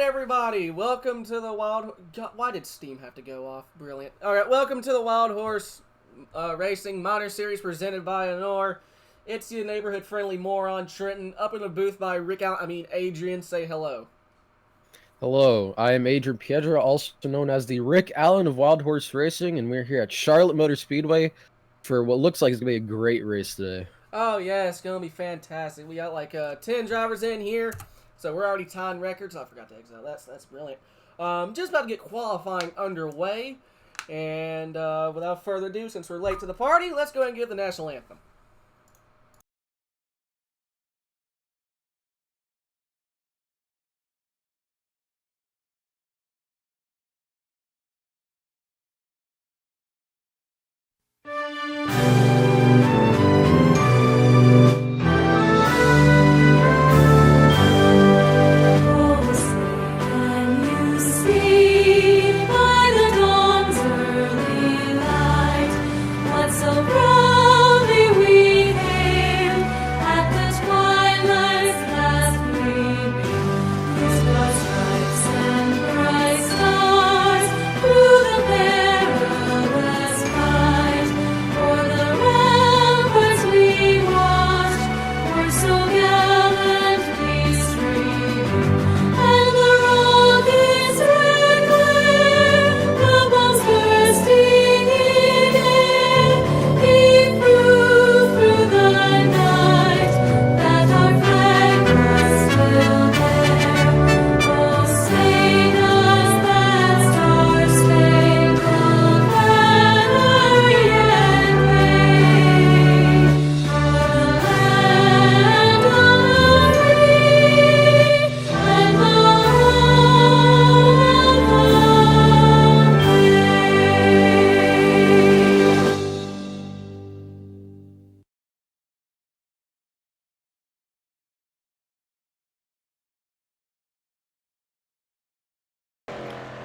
everybody. Welcome to the Wild... God, why did Steam have to go off? Brilliant. All right, welcome to the Wild Horse Racing Minor Series presented by ANOR. It's your neighborhood-friendly moron, Trenton, up in the booth by Adrian. Say hello. Hello, I am Adrian Piedra, also known as the Rick Allen of Wild Horse Racing, and we're here at Charlotte Motor Speedway for what looks like it's going to be a great race today. Oh, yeah, it's going to be fantastic. We got like 10 drivers in here, so we're already tying records. I forgot to exit. That's brilliant. Just about to get qualifying underway, and without further ado, since we're late to the party, let's go ahead and get the national anthem.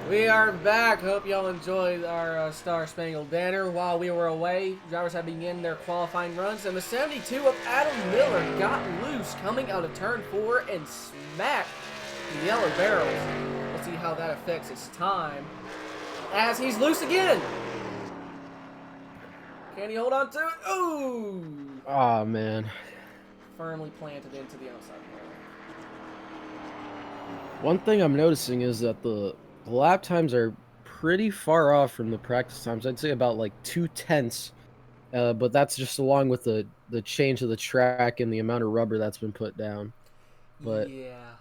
We are back. Hope y'all enjoyed our Star Spangled Banner. While we were away, drivers have begun their qualifying runs, and the 72 of Adam Miller got loose coming out of turn 4 and smacked the yellow barrels. Let's see how that affects his time. As he's loose again. Can he hold on to it? Ooh! Ah, man. Firmly planted into the outside. One thing I'm noticing is that the lap times are pretty far off from the practice times. I'd say about like 2/10, but that's just along with the change of the track and the amount of rubber that's been put down. But yeah.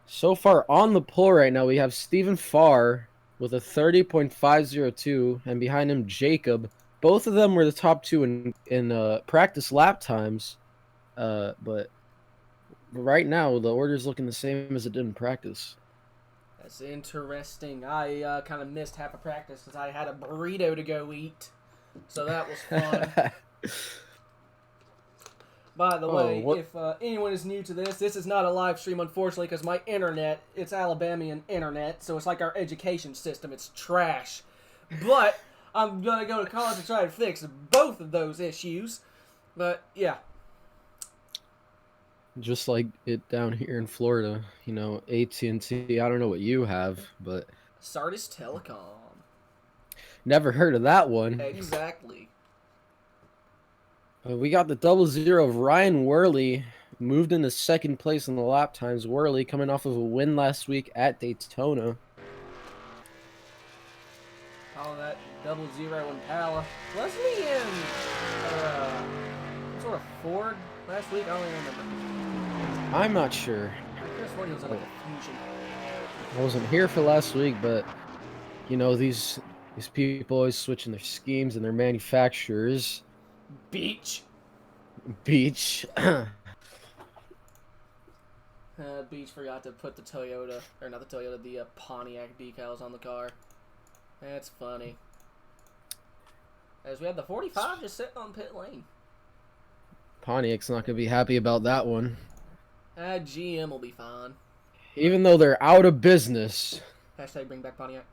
So far on the pole right now, we have Stephen Farr with a 30.502, and behind him Jacob. Both of them were the top two in practice lap times, but right now the order's looking the same as it did in practice. That's interesting. I kind of missed half of practice because I had a burrito to go eat. So that was fun. By the way, if anyone is new to this is not a live stream, unfortunately, because my internet, it's Alabamian internet, so it's like our education system. It's trash. But I'm going to go to college to try to fix both of those issues. But, yeah. Just like it down here in Florida, you know, AT&T. I don't know what you have, but Sardis Telecom. Never heard of that one. Exactly. We got the 00 of Ryan Worley, moved into second place in the lap times. Worley coming off of a win last week at Daytona. All that 00 Impala. Wasn't he in sort of Ford last week? I don't even remember. I'm not sure. I guess when he was in like a Fusion. I wasn't here for last week, but you know, these people always switching their schemes and their manufacturers. Beach. Beach forgot to put the Toyota, or not the Toyota, the Pontiac decals on the car. That's funny. As we have the 45 just sitting on pit lane. Pontiac's not going to be happy about that one. GM will be fine. Even though they're out of business. Hashtag bring back Pontiac.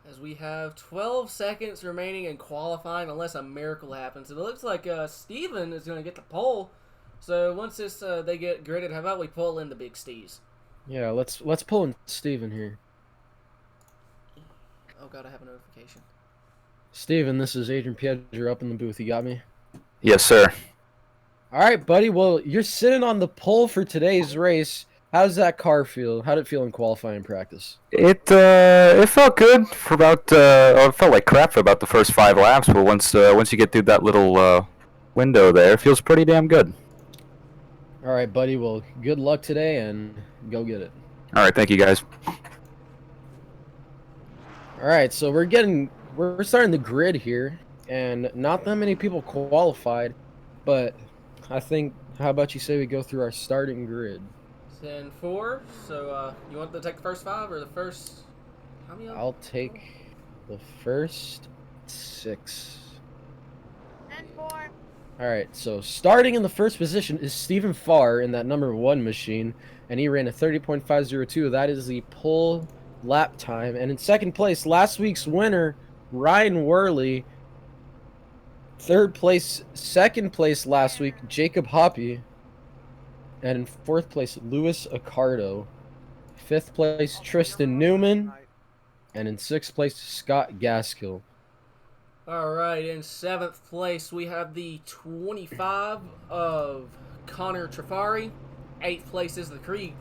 As we have 12 seconds remaining in qualifying unless a miracle happens. It looks like Steven is going to get the pole So once this they get gridded, how about we pull in the big stees? Yeah, let's pull in Steven here. Oh god, I have a notification. Steven, this is Adrian Piedra up in the booth. You got me? Yes, sir. All right, buddy. Well, you're sitting on the pole for today's race. How does that car feel? How did it feel in qualifying practice? It felt good for about it felt like crap for about the first 5 laps, but once you get through that little window there, it feels pretty damn good. All right, buddy. Well, good luck today and go get it. All right, thank you guys. All right, so we're starting the grid here, and not that many people qualified, but I think, how about you say we go through our starting grid? 10, 4. So you want to take the first 5 or the first? How many? I'll take the first 6. 10, 4. All right, so starting in the first position is Stephen Farr in that number 1 machine, and he ran a 30.502. That is the pole lap time. And in second place, last week's winner, Ryan Worley. Third place, second place last week, Jacob Hoppy. And in fourth place, Louis Accardo. Fifth place, Tristan Newman. And in sixth place, Scott Gaskill. All right, in 7th place, we have the 25 of Connor Trafari. 8th place is the 3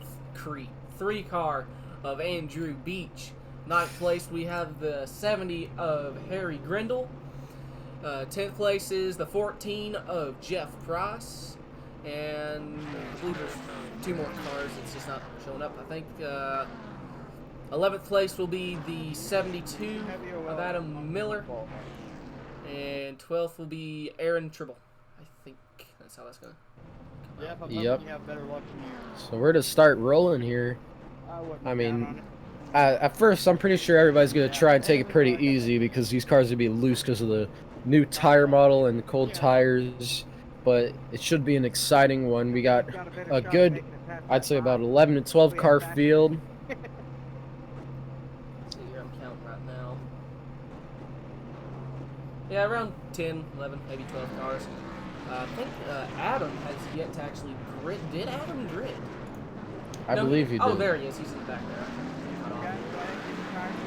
car of Andrew Beach. 9th place, we have the 70 of Harry Grindle. 10th place is the 14 of Jeff Price. And I believe there's 2 more cars. It's just not showing up. I think 11th place will be the 72 of Adam Miller. And 12th will be Aaron Tribble. I think that's how that's going to come out. Yep. So we're to start rolling here. I mean, at first, I'm pretty sure everybody's going to try and take it pretty easy because these cars will be loose because of the new tire model and the cold tires. But it should be an exciting one. We got a good, I'd say about 11 to 12 car field. Let's see here, I'm counting right now. Yeah, around 10, 11, maybe 12 cars. I think Adam has yet to actually grid. Did Adam grid? I believe he did. Oh, there he is. He's in the back there.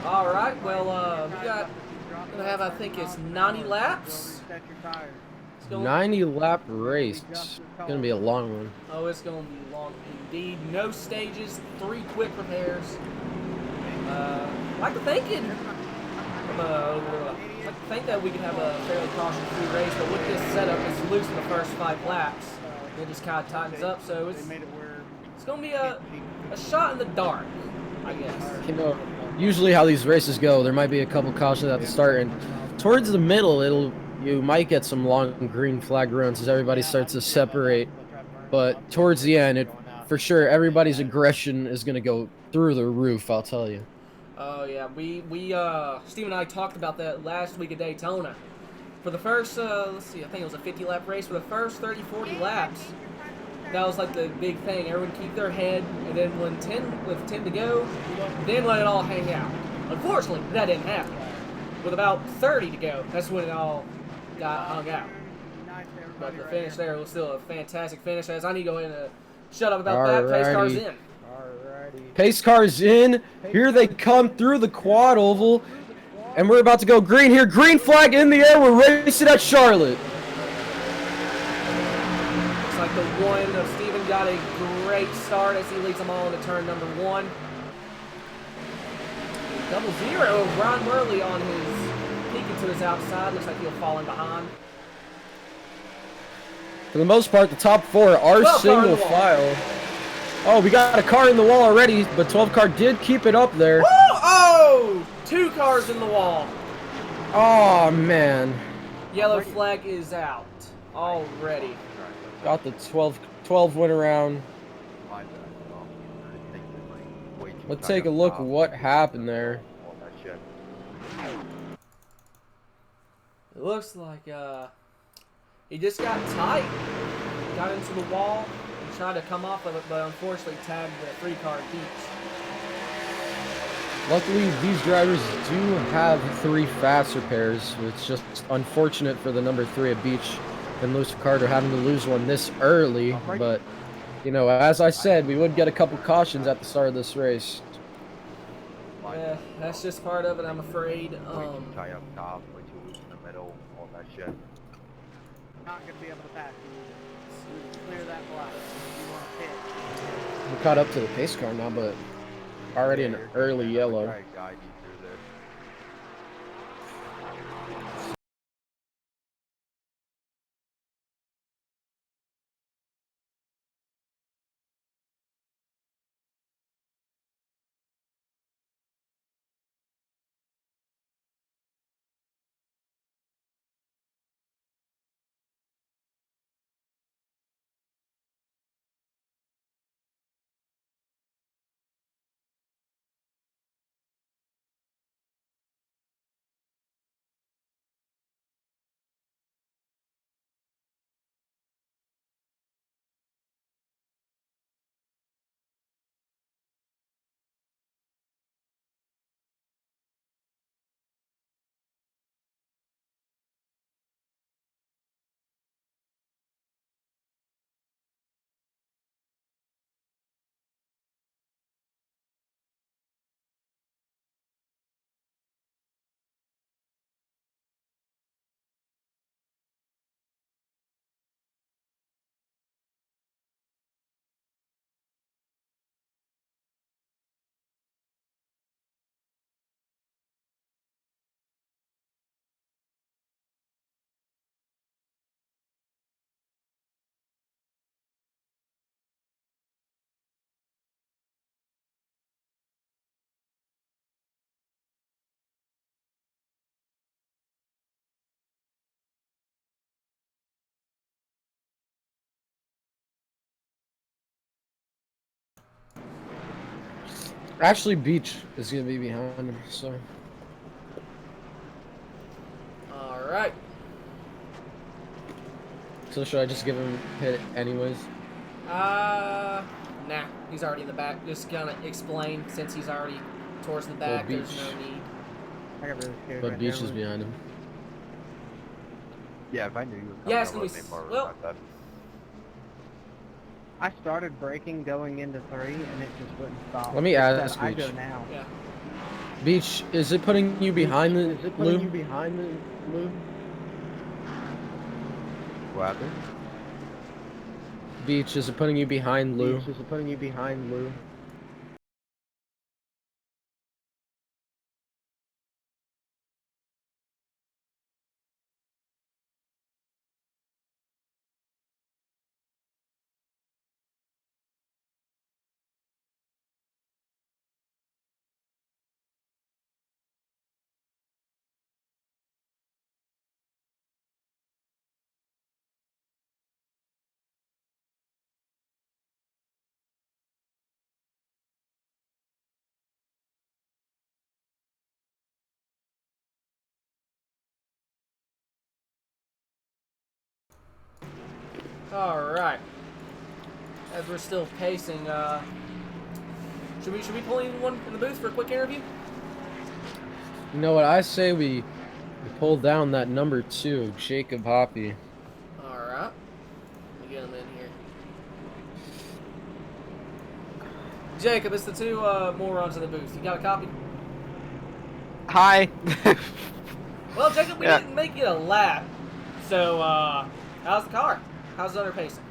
All right. Well, we got gonna have, I think it's 90 laps. 90 lap race. It's gonna be a long one. Oh, it's gonna be long indeed. No stages, 3 quick repairs. Like to think that we could have a fairly caution-free race, but with this setup, it's loose in the first 5 laps. It just kind of tightens up, so it's gonna be a shot in the dark, I guess. You know, usually how these races go, there might be a couple cautions at the start, and towards the middle, you might get some long green flag runs as everybody starts to separate. But towards the end, for sure, everybody's aggression is going to go through the roof, I'll tell you. Oh, yeah. Steve and I talked about that last week at Daytona. For the first, let's see, I think it was a 50-lap race. For the first 30, 40 laps, that was like the big thing. Everyone keep their head, and then with 10 to go, then let it all hang out. Unfortunately, that didn't happen. With about 30 to go, that's when it all got hung out. But the finish there was still a fantastic finish. As I need to go ahead and shut up about that. Pace car's in. Pace car's in. Here they come through the quad oval. And we're about to go green here. Green flag in the air. We're racing at Charlotte. Looks like the one of Steven got a great start as he leads them all into turn number 1. 0-0. Ron Worley on his peeking to his outside. Looks like he'll fall in behind. For the most part, the top 4 are single file. Oh, we got a car in the wall already, but 12 car did keep it up there. Oh! 2 cars in the wall. Oh, man. Yellow flag is out already. Got the 12 went around. Let's take a look at what happened there. It looks like he just got tight, got into the wall, and tried to come off of it, but unfortunately tagged the 3-car Beach. Luckily, these drivers do have 3 fast repairs. It's just unfortunate for the number 3 at Beach. and Lewis Ricardo having to lose one this early, but you know, as I said, we would get a couple cautions at the start of this race. Yeah, that's just part of it, I'm afraid. Way too tight up top, way too loose in the middle, all that shit. Not gonna be able to pass you. Clear that block. You want to hit. We caught up to the pace car now, but already an early yellow. Try to guide you through this. Actually, Beach is gonna be behind him, so Alright. so should I just give him a hit anyways? Nah. He's already in the back. Just gonna explain since he's already towards the back. There's Beach. no need. I got really scared. But right Beach there. is behind him. Yeah, if I knew you were coming, Yeah, I it's gonna would be have made more of well- about that. I started braking going into 3, and it just wouldn't stop. Let me It ask said, I go Beach. now. Yeah. Beach, is it putting you behind the Is it putting you Lou? behind the Lou? What happened? Beach, is it putting you behind Lou? Is it putting you behind Lou? Alright. As we're still pacing, should we pull anyone in the booth for a quick interview? You know what I say? We pull down that number 2, Jacob Hoppy. Alright. Let me get him in here. Jacob, it's the two morons in the booth. You got a copy? Hi. Well, Jacob, we Yeah. didn't make it a lap. So, how's the car? How's the other pacing?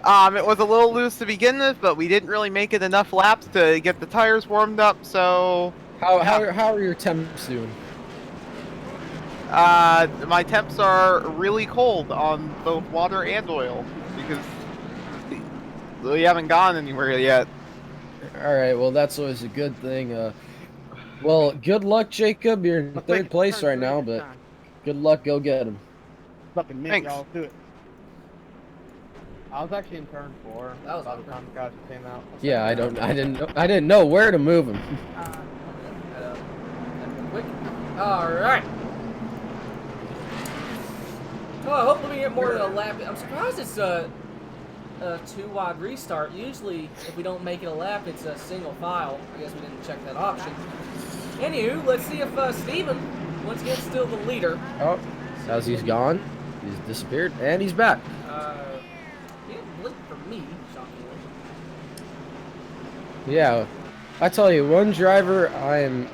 It was a little loose to begin with, but we didn't really make it enough laps to get the tires warmed up. So, How are your temps doing? my temps are really cold on both water and oil because we haven't gone anywhere yet. All right, well that's always a good thing. Well, good luck, Jacob. You're in Let's make third it place turn right now, this but time. good luck. Go get him. Fucking miss Thanks. y'all do it. I was actually in turn 4 That was by the awkward. time the guys came out. Yeah, I didn't know where to move him. Quick. Alright. Well, hopefully we get more than a lap. I'm surprised it's a 2-wide restart. Usually, if we don't make it a lap, it's a single file. I guess we didn't check that option. Anywho, let's see if Steven, once again, still the leader. Oh, as he's gone. He's disappeared, and he's back. He didn't blink for me, shockingly. Yeah, I tell you, one driver I am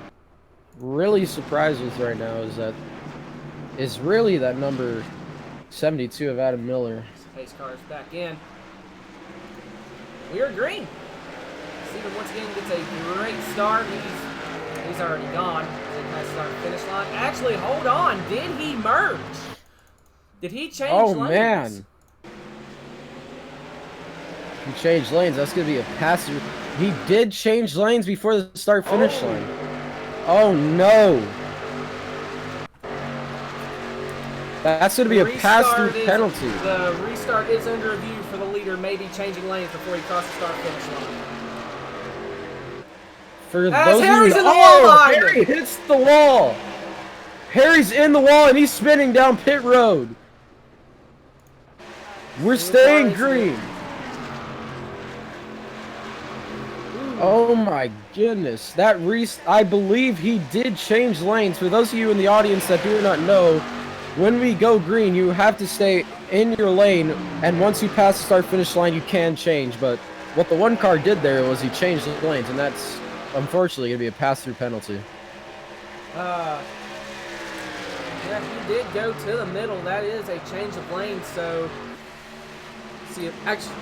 really surprised with right now is really that number 72 of Adam Miller. Pace car's back in. We are green. Steven once again gets a great start. He's already gone. He has to start finish line. Actually, hold on. Did he merge? Did he change Oh lanes? man, he changed lanes. That's gonna be a passer. He did change lanes before the start finish line. Oh no. That's going to be a pass-through penalty. The restart is under review for the leader, maybe changing lanes before he crosses the start-finish line. For As those Harry's of you, in the wall behind Harry him. hits the wall. Harry's in the wall, and he's spinning down pit road. We're staying green. Oh my goodness. I believe he did change lanes. For those of you in the audience that do not know, when we go green, you have to stay in your lane, and once you pass the start-finish line, you can change. But what the one car did there was he changed the lanes, and that's unfortunately going to be a pass-through penalty. Yeah, he did go to the middle. That is a change of lanes, so... See if... Actually...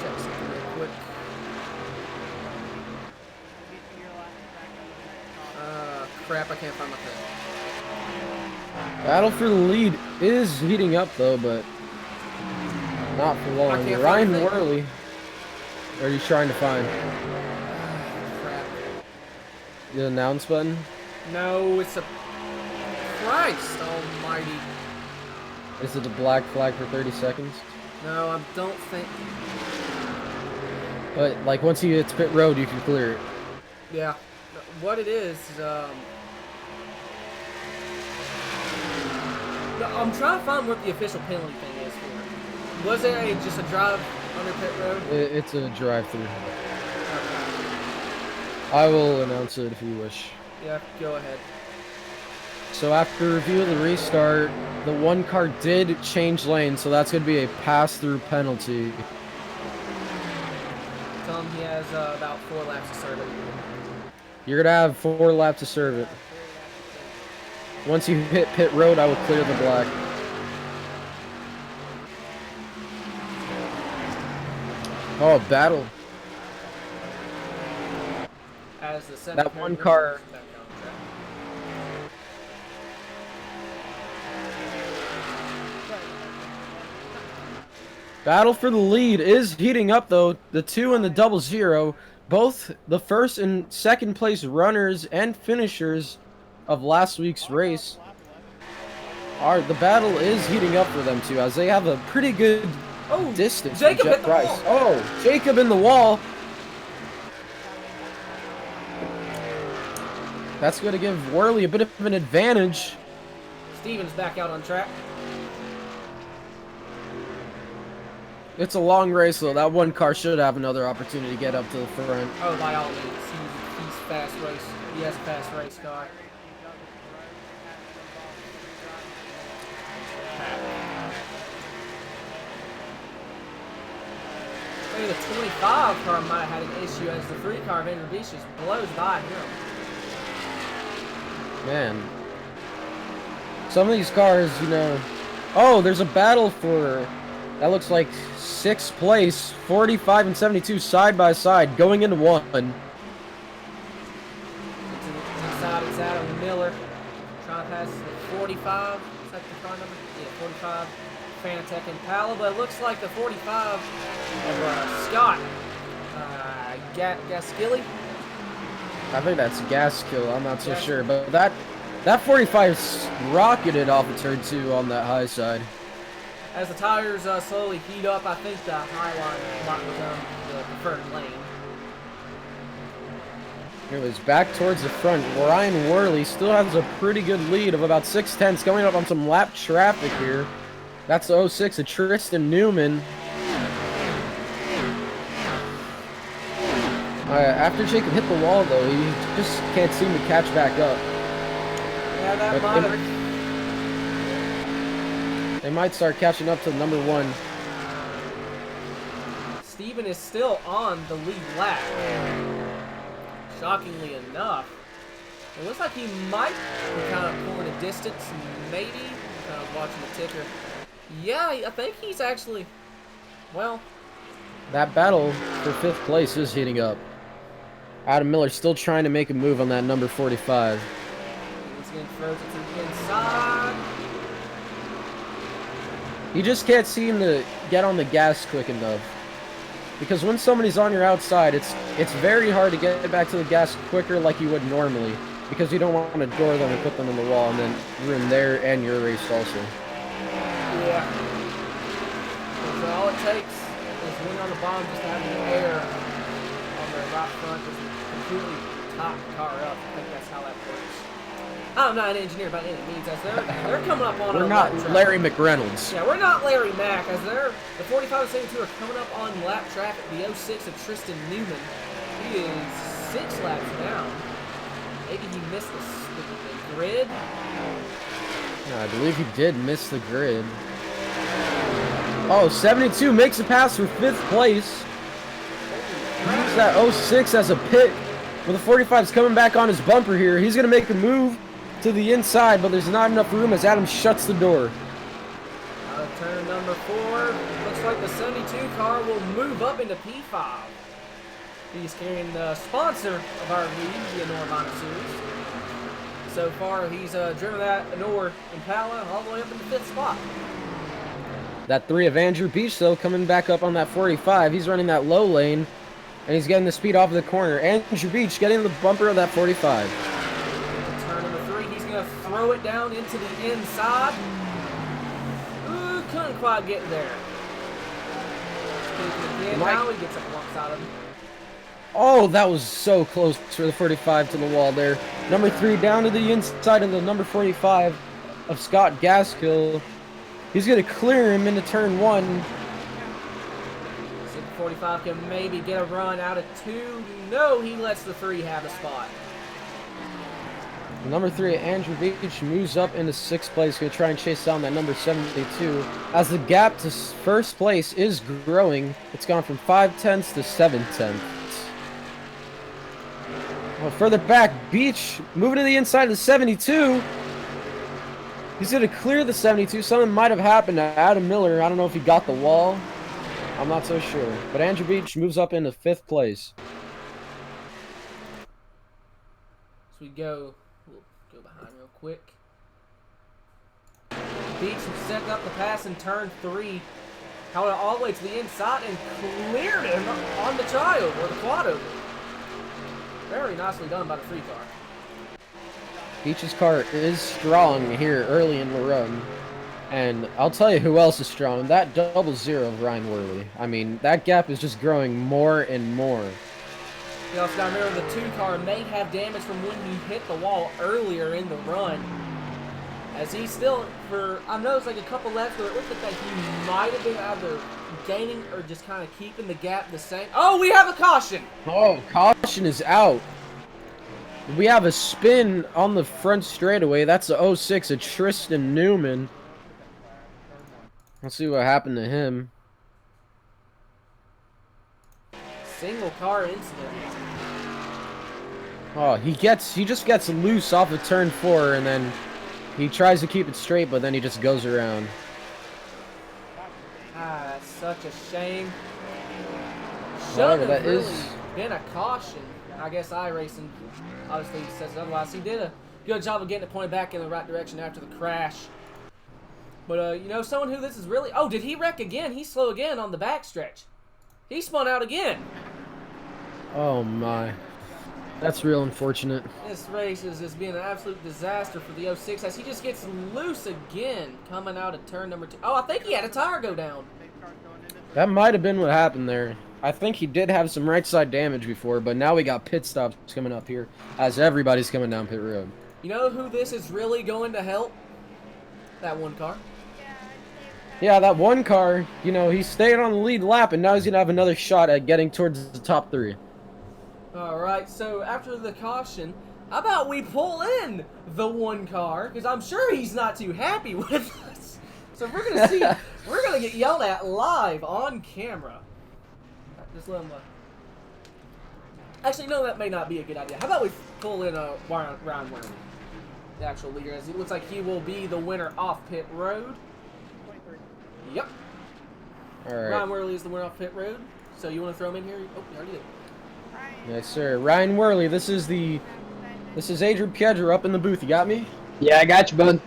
Check something real quick. Crap, I can't find my thing. Battle for the lead is heating up, though, but not for long. can't Ryan find the thing. Worley, what are you trying to find? Crap. The announce button? No, it's a... Christ almighty. Is it the black flag for 30 seconds? No, I don't think... But, like, once you hit pit road, you can clear it. Yeah. What it is, I'm trying to find what the official penalty thing is for. Was it just a drive under pit road? It's a drive-through. I will announce it if you wish. Yeah, go ahead. So after review of the restart, the one car did change lanes, so that's going to be a pass-through penalty. Tell him he has about 4 laps to serve it. You're going to have 4 laps to serve it. Once you hit pit road, I will clear the black. Oh, battle. As the That one car... Battle for the lead is heating up, though. The 2 and the 00, both the first and second place runners and finishers of last week's race. The battle is heating up for them too, as they have a pretty good distance. Jacob from Jet hit the Price. wall. Oh, Jacob in the wall. That's going to give Worley a bit of an advantage. Steven's back out on track. It's a long race, though. That one car should have another opportunity to get up to the front. Oh, by all means, he's fast race. He has a fast race car. Maybe the 25 car might have had an issue as the 3 car of Introduces blows by him. Man. Some of these cars, you know... Oh, there's a battle for... That looks like 6th place. 45 and 72 side by side, going into 1. Inside, it's Adam Miller. Trying to pass the 45. Is that the car number? Yeah, 45. Fanatec Impala, but it looks like the 45 of Scott Gaskilly. I think that's Gaskill. I'm not so sure, but that 45's rocketed off of turn 2 on that high side. As the tires slowly heat up, I think the high line might become the preferred lane. It was back towards the front. Ryan Worley still has a pretty good lead of about 6/10 coming up on some lap traffic here. That's the 06 of Tristan Newman. After Jacob hit the wall, though, he just can't seem to catch back up. Yeah, that might have... They might start catching up to number 1. Steven is still on the lead lap. Shockingly enough. It looks like he might be kind of pulling a distance, maybe. Kind of watching the ticker. Yeah, I think he's actually, well. That battle for 5th place is heating up. Adam Miller still trying to make a move on that number 45. He's getting throws it to the inside. You just can't seem to get on the gas quick enough. Because when somebody's on your outside, it's very hard to get back to the gas quicker like you would normally. Because you don't want to door them and put them in the wall and then ruin their and your race also. Yeah. So all it takes is one on the bottom just to have the air on their right front just completely top the car up. I think that's how that works. I'm not an engineer by any means, as they're coming up on. We're not Larry McReynolds. Yeah, we're not Larry Mack, as the 45 and 72 are coming up on lap traffic. The 06 of Tristan Newman, he is 6 laps down. Maybe he missed the grid. No, I believe he did miss the grid. Oh, 72 makes a pass for 5th place. He used that 06 as a pit. Well, the 45's coming back on his bumper here. He's going to make a move to the inside, but there's not enough room as Adam shuts the door. Turn number 4. Looks like the 72 car will move up into P5. He's carrying the sponsor of our league, the ANOR Honda Series. So far, he's driven that ANOR Impala all the way up into 5th spot. That 3 of Andrew Beach, though, coming back up on that 45. He's running that low lane, and he's getting the speed off of the corner. Andrew Beach getting the bumper of that 45. Turn number 3, he's going to throw it down into the inside. Ooh, couldn't quite get there. Again, now he gets up alongside him. Oh, that was so close for the 45 to the wall there. Number 3 down to the inside of the number 45 of Scott Gaskill. He's going to clear him into turn 1. See if the 45 can maybe get a run out of 2. No, he lets the 3 have a spot. Number 3, Andrew Beach, moves up into 6th place. Going to try and chase down that number 72. As the gap to 1st place is growing, it's gone from 5/10 to 7/10. Well, further back, Beach moving to the inside of the 72. He's going to clear the 72. Something might have happened to Adam Miller. I don't know if he got the wall. I'm not so sure. But Andrew Beach moves up into 5th place. So we'll go behind real quick. Beach set up the pass in turn 3. Held it all the way to the inside and cleared him on the child or the quad over. Very nicely done by the 3 car. Beach's car is strong here early in the run. And I'll tell you who else is strong. That 00 of Ryan Worley. I mean, that gap is just growing more and more. You also got to remember the 2 car may have damage from when he hit the wall earlier in the run. As he still, I noticed like a couple laps where it looked like he might have been either gaining or just kind of keeping the gap the same. Oh, we have a caution! Oh, caution is out. We have a spin on the front straightaway. That's the 06 of Tristan Newman. Let's see what happened to him. Single car incident. Oh, he just gets loose off of turn 4 and then he tries to keep it straight, but then he just goes around. Ah, that's such a shame. However, Should have that really is been a caution. I guess iRacing obviously says otherwise. He did a good job of getting it pointed back in the right direction after the crash. But, you know, someone who this is really... Oh, did he wreck again? He's slow again on the backstretch. He spun out again. Oh, my. That's real unfortunate. This race is just being an absolute disaster for the 06 as he just gets loose again coming out of turn number 2. Oh, I think he had a tire go down. That might have been what happened there. I think he did have some right side damage before, but now we got pit stops coming up here as everybody's coming down pit road. You know who this is really going to help? That 1 car. Yeah, that 1 car, you know, he stayed on the lead lap, and now he's going to have another shot at getting towards the top 3. Alright, so after the caution, how about we pull in the 1 car? Because I'm sure he's not too happy with us. So we're gonna see. We're gonna get yelled at live on camera. Just let him. Actually, no, that may not be a good idea. How about we pull in a Ryan Worley, the actual leader, as it looks like he will be the winner off pit road. 23. Yep. All right. Ryan Worley is the winner off pit road. So you want to throw him in here? Oh, you already did. Yes, sir. Ryan Worley. This is Adrian Piedra up in the booth. You got me? Yeah, I got you, bud.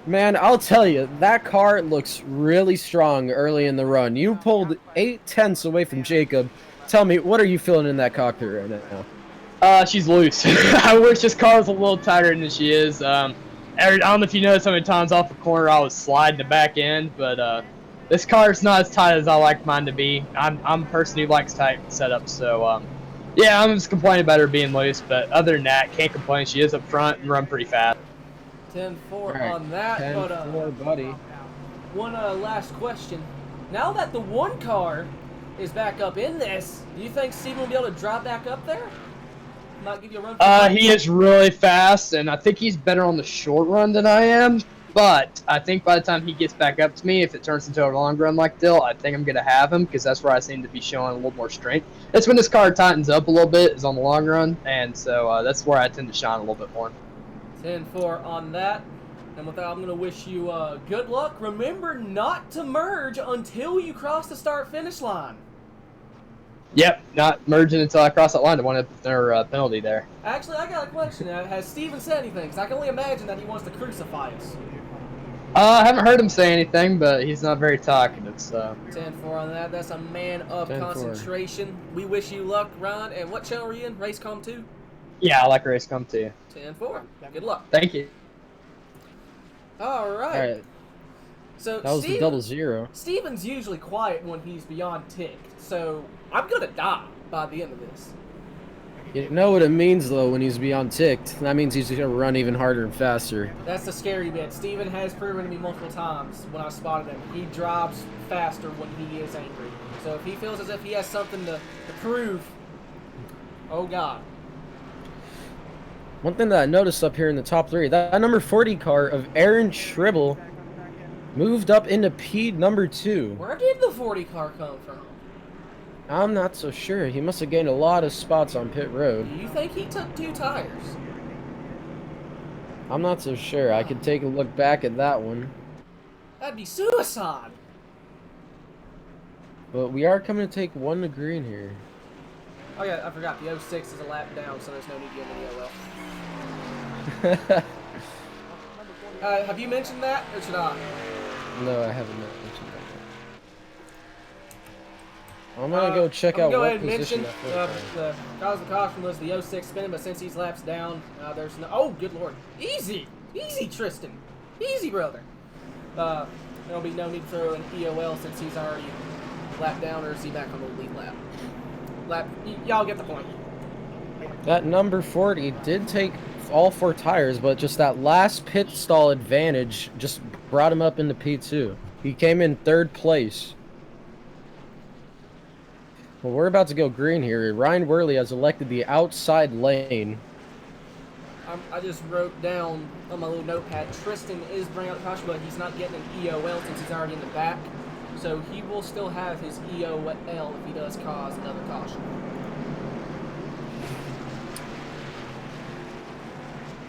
Man, I'll tell you, that car looks really strong early in the run. You pulled 8/10 away from Jacob. Tell me, what are you feeling in that cockpit right now? She's loose. I wish this car was a little tighter than she is. I don't know if you noticed how many times off the corner I was sliding the back end, but this car is not as tight as I like mine to be. I'm a person who likes tight setups, so yeah, I'm just complaining about her being loose, but other than that, can't complain. She is up front and run pretty fast. 10-4 Alright, on that. 10-4, buddy. One last question. Now that the one car is back up in this, do you think Steven will be able to drop back up there? Not give you a run for He is really fast, and I think he's better on the short run than I am. But I think by the time he gets back up to me, if it turns into a long run like Dill, I think I'm going to have him because that's where I seem to be showing a little more strength. That's when this car tightens up a little bit, is on the long run, and so that's where I tend to shine a little bit more. 10-4 on that. And with that, I'm going to wish you good luck. Remember not to merge until you cross the start-finish line. Yep, not merging until I cross that line to want their penalty there. Actually, I got a question. Has Steven said anything? Because I can only imagine that he wants to crucify us. I haven't heard him say anything, but he's not very talkative, so. 10-4 on that. That's a man of 10-4. concentration. We wish you luck, Ron. And what channel are you in? Racecom 2? Yeah, I like race come to you. 10-4. Good luck. Thank you. All right. All right. So That was the double zero. Steven's usually quiet when he's beyond ticked. So I'm going to die by the end of this. You know what it means, though, when he's beyond ticked? That means he's going to run even harder and faster. That's the scary bit. Steven has proven to me multiple times when I spotted him. He drives faster when he is angry. So if he feels as if he has something to prove, oh God. One thing that I noticed up here in the top three, that number 40 car of Aaron Tribble moved up into P number 2. Where did the 40 car come from? I'm not so sure. He must have gained a lot of spots on pit road. Do you think he took 2 tires? I'm not so sure. I could take a look back at that one. That'd be suicide. But we are coming to take one to green here. Oh yeah, I forgot. The 06 is a lap down, so there's no need to get any OL. Have you mentioned that, or should I? No, I haven't mentioned that. I'm gonna go check out go what ahead and position mention that first car. the cause of caution was the 06 spinning, but since he's laps down, there's no. Oh, good lord! Easy, Tristan, easy, brother. There'll be no need to throw an EOL since he's already lap down, or is he back on the lead lap? Y'all get the point. That number 40 did take all 4 tires, but just that last pit stall advantage just brought him up into P2. He came in 3rd place. Well, we're about to go green here. Ryan Worley has elected the outside lane. I just wrote down on my little notepad, Tristan is bringing out caution, but he's not getting an EOL since he's already in the back. So he will still have his EOL if he does cause another caution.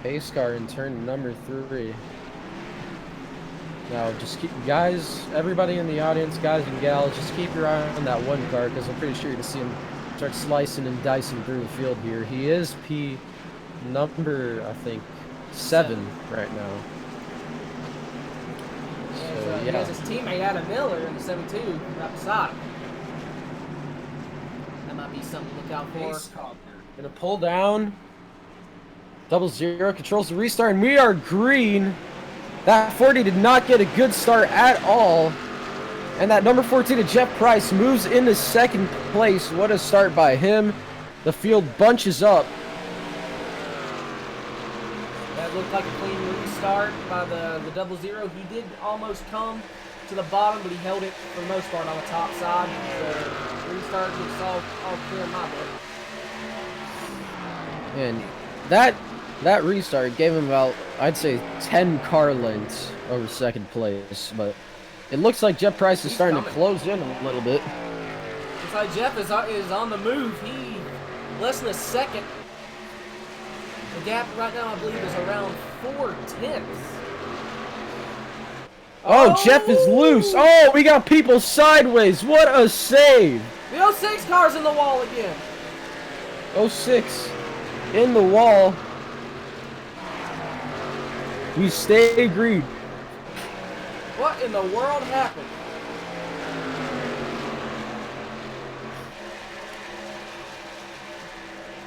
Pace car in turn number 3. Now, just keep, guys, everybody in the audience, guys and gals, just keep your eye on that one car, because I'm pretty sure you're going to see him start slicing and dicing through the field here. He is P number, I think, 7 right now. So, He has his teammate Adam Miller in the 72 right beside him. That might be something to look out for. Gonna pull down. 00 controls the restart, and we are green. That 40 did not get a good start at all. And that number 14 of Jeff Price moves into 2nd place. What a start by him. The field bunches up. That looked like a clean restart by the 00. He did almost come to the bottom, but he held it for the most part on the top side. So restart looks all clear in my book. And that That restart gave him about, I'd say, 10 car lengths over second place, but it looks like Jeff Price is starting to close in a little bit. Looks like Jeff is on the move. He less than a second. The gap right now, I believe, is around 4/10. Oh, Jeff is loose. Oh, we got people sideways. What a save. The 06 car's in the wall again. 06 in the wall. We stay green. What in the world happened?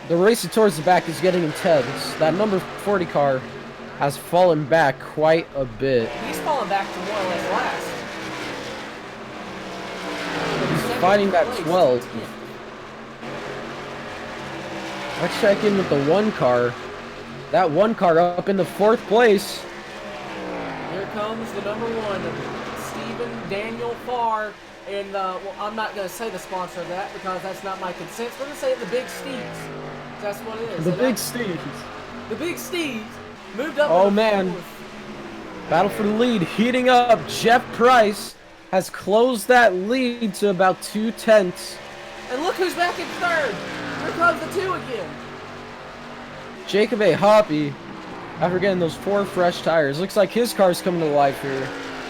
The race towards the back is getting intense. That number 40 car has fallen back quite a bit. He's fallen back to more or less last. He's fighting that 12. Let's check in with the 1 car. That 1 car up in the 4th place. Here comes the number 1, Stephen Daniel Farr. And, well, I'm not going to say the sponsor of that because that's not my consent. We're going to say the Big Steves. That's what it is. The Big Steves. The Big Steves moved up. Oh, man. Battle for the lead heating up. Jeff Price has closed that lead to about 2/10. And look who's back in 3rd. Here comes the 2 again. Jacob A. Hoppy, after getting those 4 fresh tires. Looks like his car's coming to life here.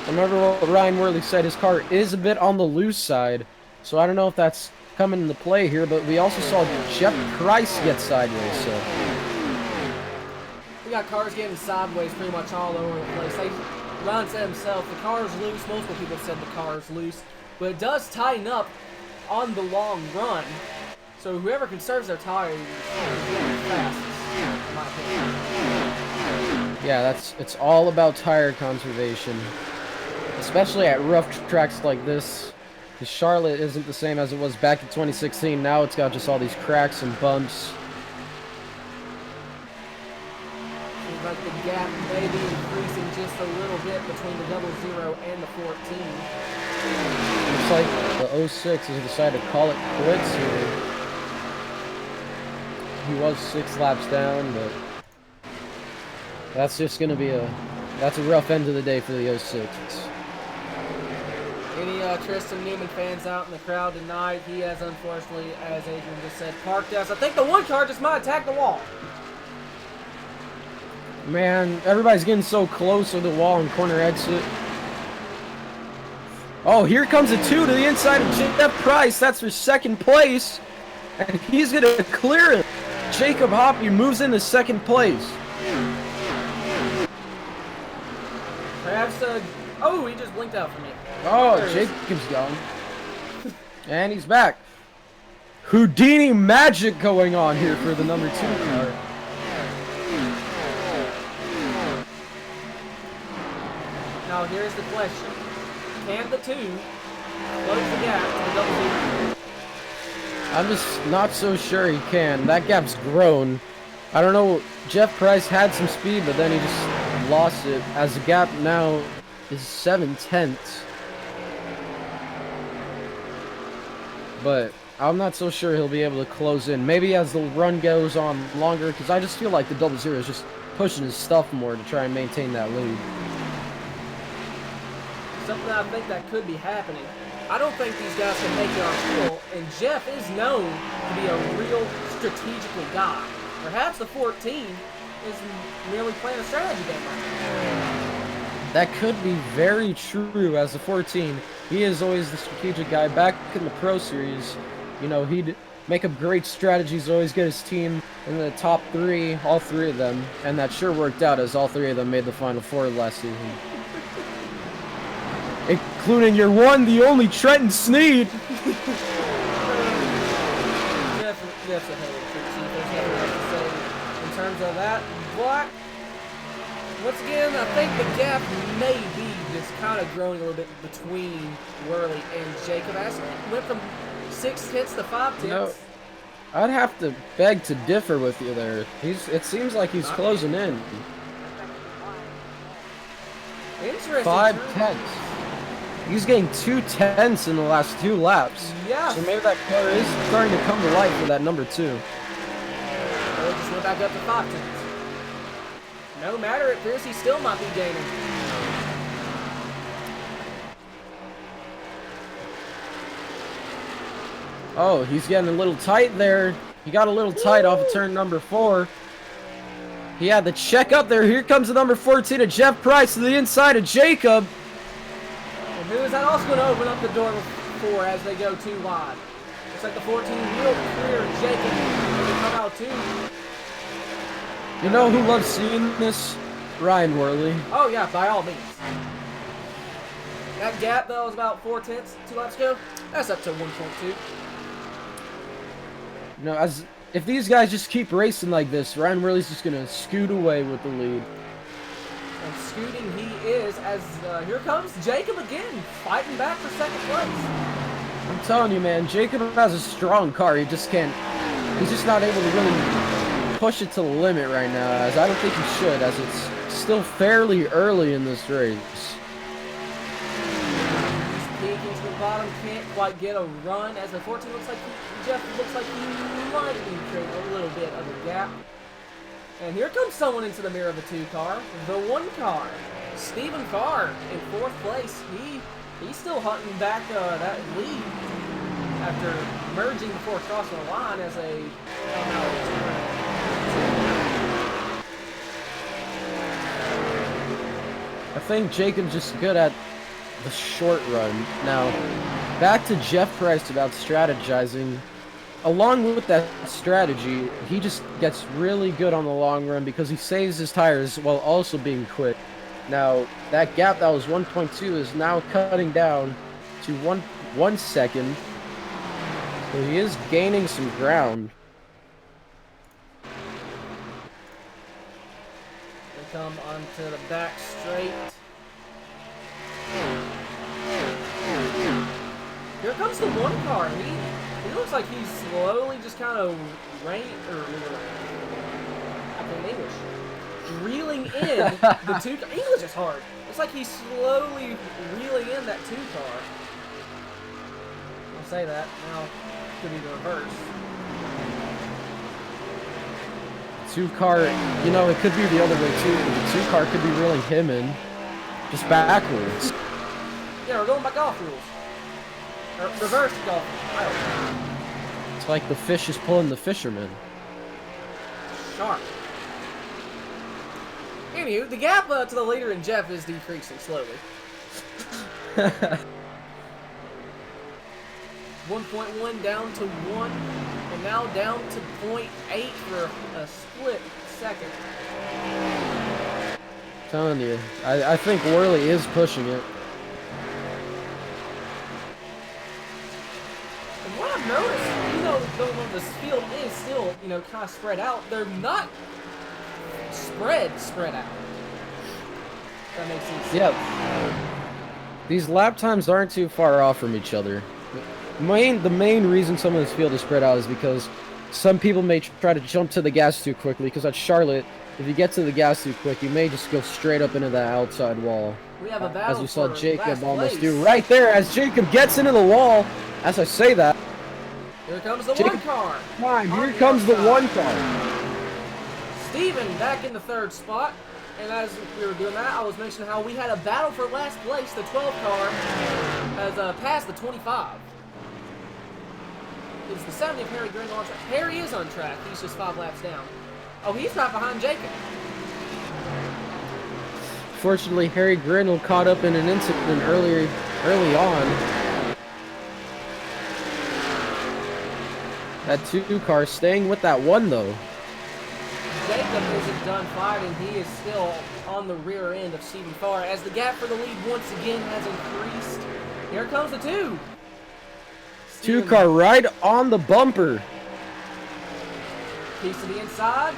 Remember what Ryan Worley said, his car is a bit on the loose side. So I don't know if that's coming into play here, but we also saw Jeff Price get sideways, so. We got cars getting sideways pretty much all over the place. Ryan said himself, the car's loose. Multiple people said the car's loose. But it does tighten up on the long run. So whoever conserves their tires is going fastest, in my opinion. Yeah, it's all about tire conservation. Especially at rough tracks like this. Because Charlotte isn't the same as it was back in 2016. Now it's got just all these cracks and bumps. Seems like the gap may be increasing just a little bit between the 00 and the 14. Looks like the 06 has decided to call it quits here. He was 6 laps down, but that's just going to be that's a rough end of the day for the 06. Any Tristan Newman fans out in the crowd tonight? He has, unfortunately, as Adrian just said, parked us. I think the 1 car just might attack the wall. Man, everybody's getting so close to the wall and corner exit. Oh, here comes a 2 to the inside of Jeff Price. That's for 2nd place. And he's going to clear it. Jacob Hoppy moves into 2nd place. Perhaps oh, he just blinked out for me. Oh, Jacob's gone. And he's back. Houdini magic going on here for the number 2 car. Now here's the question. Can the 2 close the gap to the 00? I'm just not so sure he can. That gap's grown. I don't know. Jeff Price had some speed, but then he just lost it. As the gap now is 7/10. But I'm not so sure he'll be able to close in. Maybe as the run goes on longer, because I just feel like the 00 is just pushing his stuff more to try and maintain that lead. Something I think that could be happening. I don't think these guys can make it on fuel, and Jeff is known to be a real strategical guy. Perhaps the 14 is merely playing a strategy game right now. That could be very true as the 14. He is always the strategic guy. Back in the Pro Series, you know, he'd make up great strategies, always get his team in the top 3, all 3 of them, and that sure worked out as all 3 of them made the Final 4 last season. Including your one, the only Trenton Sneed. Jeff's a hell of a chief. There's nothing else to say in terms of that. But once again, I think the gap may be just kind of growing a little bit between Worley and Jacob. As it went from 6/10 to 5/10. You know, I'd have to beg to differ with you there. It seems like he's closing in. Interesting. 5/10. He's getting 2/10 in the last 2 laps. Yeah. So maybe that car is starting to come to life for that number 2. Well, it just went back up to 5/10. no matter, it appears he still might be gaining. Oh, he's getting a little tight there. He got a little tight off of turn number 4. He had the check up there. Here comes the number 14 of Jeff Price to the inside of Jacob. And who is that also going to open up the door for as they go too wide? Looks like the 14 real clear Jacob will come out too. You know who loves seeing this? Ryan Worley. Oh yeah, by all means. That gap that was about 4/10 2 laps ago, that's up to 1.2. You know, if these guys just keep racing like this, Ryan Worley's just gonna scoot away with the lead. And scooting he is as here comes Jacob again, fighting back for second place. I'm telling you, man, Jacob has a strong car. He's just not able to really push it to the limit right now, as I don't think he should, as it's still fairly early in this race. He's peeking to the bottom, can't quite get a run as the 14 looks like Jeff looks like he might be creating a little bit of a gap. And here comes someone into the mirror of the 2 car, the 1 car. Stephen Farr in 4th place. He's still hunting back that lead after merging before crossing the line as they come out of turn. I think Jacob's just good at the short run. Now, back to Jeff Price about strategizing. Along with that strategy, he just gets really good on the long run because he saves his tires while also being quick. Now, that gap that was 1.2 is now cutting down to 1 second. So he is gaining some ground. They come onto the back straight. Here comes the 1 car. He looks like he's slowly just kind of I can't English. Reeling in the 2 car. English is hard. It's like he's slowly reeling in that 2 car. I'll say that. Now, it could be the reverse. 2 car, you know, it could be the other way too. The 2 car could be reeling him in, just backwards. Yeah, we're going by golf rules. Or reverse golf. I don't know. It's like the fish is pulling the fisherman. Sharp. Anywho, the gap to the leader and Jeff is decreasing slowly. 1.1 down to 1, and now down to 0.8 for a split second. I'm telling you, I think Worley is pushing it. And what I've noticed, even though this field is still, kind of spread out, they're not spread out. If that makes sense. Yep. These lap times aren't too far off from each other. The main reason some of this field is spread out is because some people may try to jump to the gas too quickly, because at Charlotte, if you get to the gas too quick, you may just go straight up into that outside wall. We have a battle as we saw for Jacob last almost place. do right there as Jacob gets into the wall. As I say that, Here comes the Jacob, 1 car. here comes the 1 car. Steven back in the 3rd spot. And as we were doing that, I was mentioning how we had a battle for last place. The 12 car has passed the 25. Is the 70 of Harry Grindle on track? Harry is on track. He's just 5 laps down. Oh, he's right behind Jacob. Fortunately, Harry Grindle caught up in an incident early on. That 2 car staying with that 1 though. Jacob isn't done fighting. He is still on the rear end of Stephen Farr as the gap for the lead once again has increased. Here comes the 2. 2 car right on the bumper. Piece to the inside.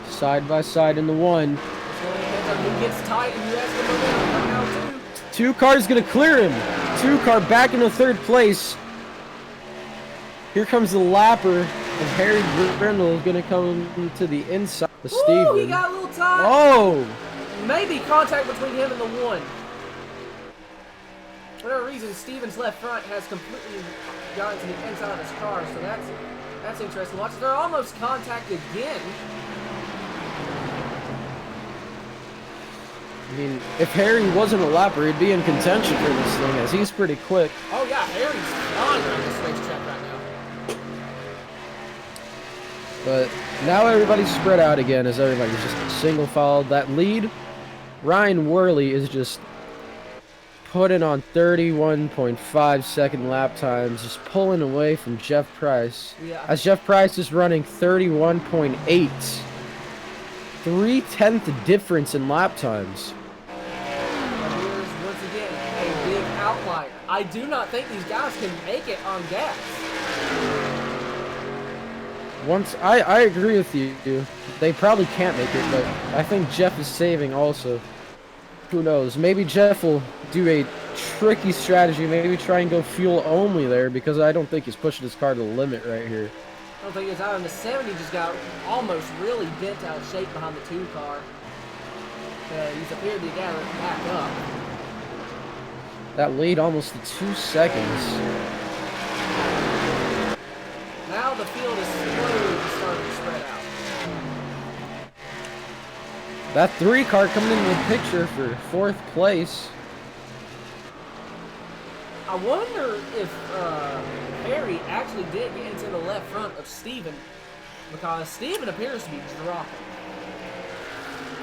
Side by side in the 1. It's going to depend on who gets tight and who has the momentum right now too. 2 cars gonna clear him. 2 car back into 3rd place. Here comes the lapper, and Harry Grindle is gonna come to the inside of Ooh, Steven. he got a little tight. Oh! Maybe contact between him and the 1. For whatever reason, Steven's left front has completely gotten to the inside of his car, so that's That's interesting. Watch, they're almost contact again. I mean, if Harry wasn't a lapper, he'd be in contention for this thing, as he's pretty quick. Oh yeah, Harry's flying around this racetrack right now. But now everybody's spread out again as everybody's just single filed. That lead, Ryan Worley is just putting on 31.5 second lap times, just pulling away from Jeff Price. Yeah. As Jeff Price is running 31.8. 3/10 difference in lap times. But here's once again a big outlier. I do not think these guys can make it on gas. I agree with you. They probably can't make it, but I think Jeff is saving also. Who knows? Maybe Jeff will do a tricky strategy. Maybe try and go fuel only there, because I don't think he's pushing his car to the limit right here. I don't think it's out in the 70, just got almost really bent out of shape behind the 2 car. He's appeared to get it back up. That lead almost to 2 seconds. Now the field is slowly starting to spread out. That 3 car coming into the picture for 4th place. I wonder if Harry actually did get into the left front of Steven, because Steven appears to be dropping.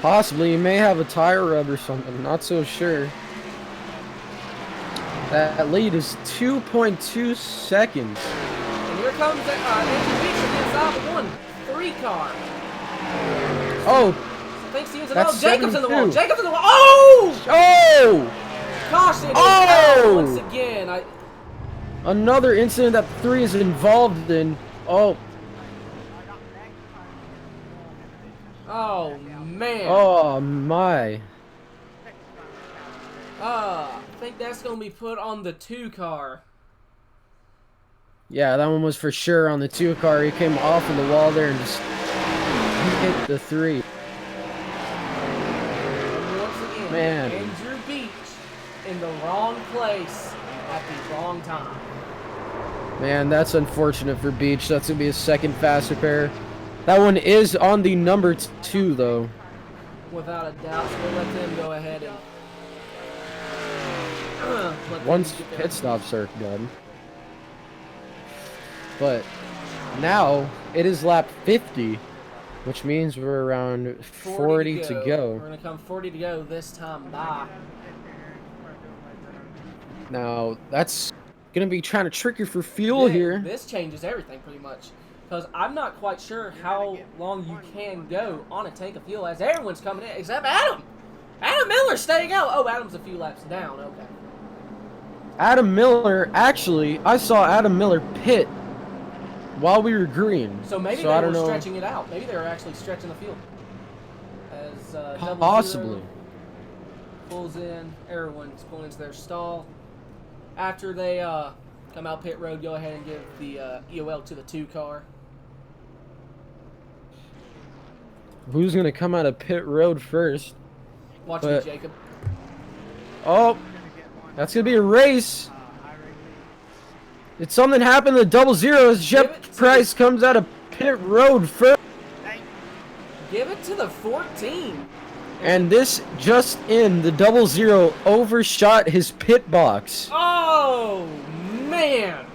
Possibly, he may have a tire rub or something. Not so sure. That lead is 2.2 seconds. And here comes Andrew Beach inside the 1-3 car. Oh! I think Steven's in That's the wall. Jacob's in the wall. 72. Jacob's in the wall. Oh! Oh! Caution Oh! once again. Another incident that 3 is involved in. Oh. Oh man. Oh my. I think that's gonna be put on the 2 car. Yeah, that one was for sure on the 2 car. He came off of the wall there and just hit the 3. And once again, Man. Andrew Beach in the wrong place at the wrong time. Man, that's unfortunate for Beach. That's going to be his second fast repair. That one is on the number 2, though. Without a doubt, so we'll let them go ahead and let them Once get their- pit stops are done. But now it is lap 50, which means we're around 40 to go. We're gonna come 40 to go this time by. Now that's gonna be trying to trick you for fuel here. This changes everything pretty much, because I'm not quite sure how long you can go on a tank of fuel as everyone's coming in except Adam. Adam Miller's staying out. Oh, Adam's a few laps down. Okay. Adam Miller, actually, I saw Adam Miller pit while we were green. So maybe I they don't were know. stretching it out. Maybe they were actually stretching the field. As Double Possibly. Zero pulls in, everyone's pulling into their stall. After they come out pit road, go ahead and give the EOL to the 2 car. Who's gonna come out of pit road first? Watch But- me, Jacob. Oh, that's gonna be a race. Did something happen to the double zero as Give it Jeff to Price comes out of pit road first? Give it to the 14. And this just in, the double zero overshot his pit box. Oh, man.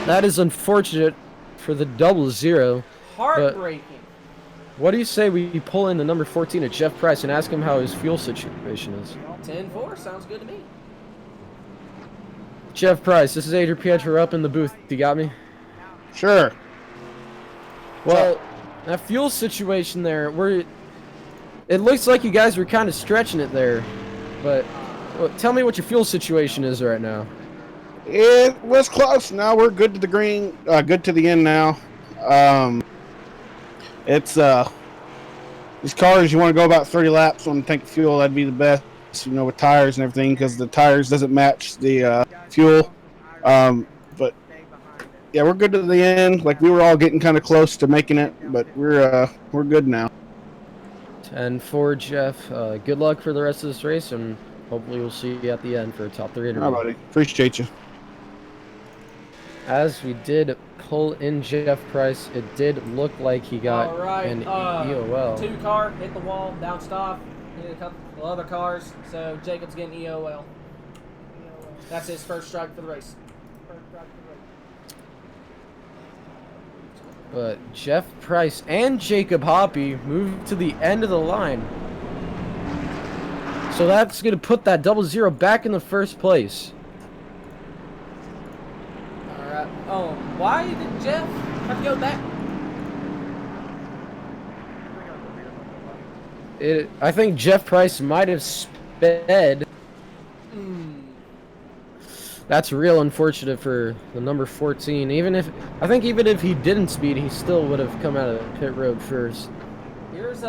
That is unfortunate for the double zero. Heartbreaking. What do you say we pull in the number 14 at Jeff Price and ask him how his fuel situation is? 10-4 sounds good to me. Jeff Price, this is Adrian Pietro up in the booth. You got me? Sure. Well, that fuel situation there, it looks like you guys were kind of stretching it there. But tell me what your fuel situation is right now. It was close. Now we're good to the green, good to the end now. It's these cars, you want to go about 30 laps on the tank of fuel. That'd be the best, you know, with tires and everything, because the tires doesn't match the fuel. But yeah, we're good to the end. Like, we were all getting kind of close to making it, but we're good now. And for Jeff, good luck for the rest of this race, and hopefully we'll see you at the end for a top 3 interview. All right, buddy. Appreciate you. As we did pull in Jeff Price, it did look like he got All right, an EOL. 2 car hit the wall, bounced off, hit a couple other cars, so Jacob's getting EOL. That's his first strike for the race. But Jeff Price and Jacob Hoppy moved to the end of the line. So that's going to put that 00 back in the first place. All right. Oh, why did Jeff have to go back? I think Jeff Price might have sped. That's real unfortunate for the number 14. Even if he didn't speed, he still would have come out of the pit road first. Here's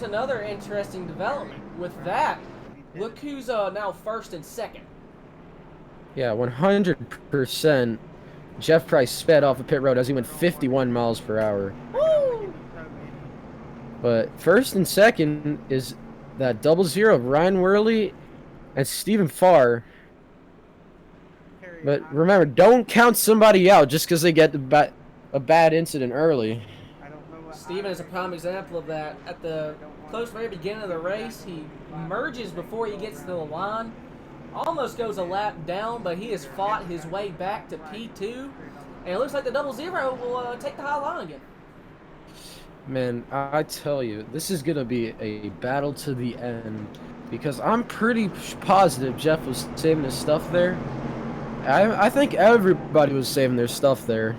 another interesting development. With that, look who's now first and second. Yeah, 100%. Jeff Price sped off the pit road as he went 51 miles per hour. Woo! But first and second is that 00, Ryan Worley and Stephen Farr. But remember, don't count somebody out just because they get a bad incident early. Steven is a prime example of that. At the very beginning of the race, he merges before he gets to the line. Almost goes a lap down, but he has fought his way back to P2. And it looks like the 00 will take the high line again. Man, I tell you, this is going to be a battle to the end. Because I'm pretty positive Jeff was saving his stuff there. I think everybody was saving their stuff there.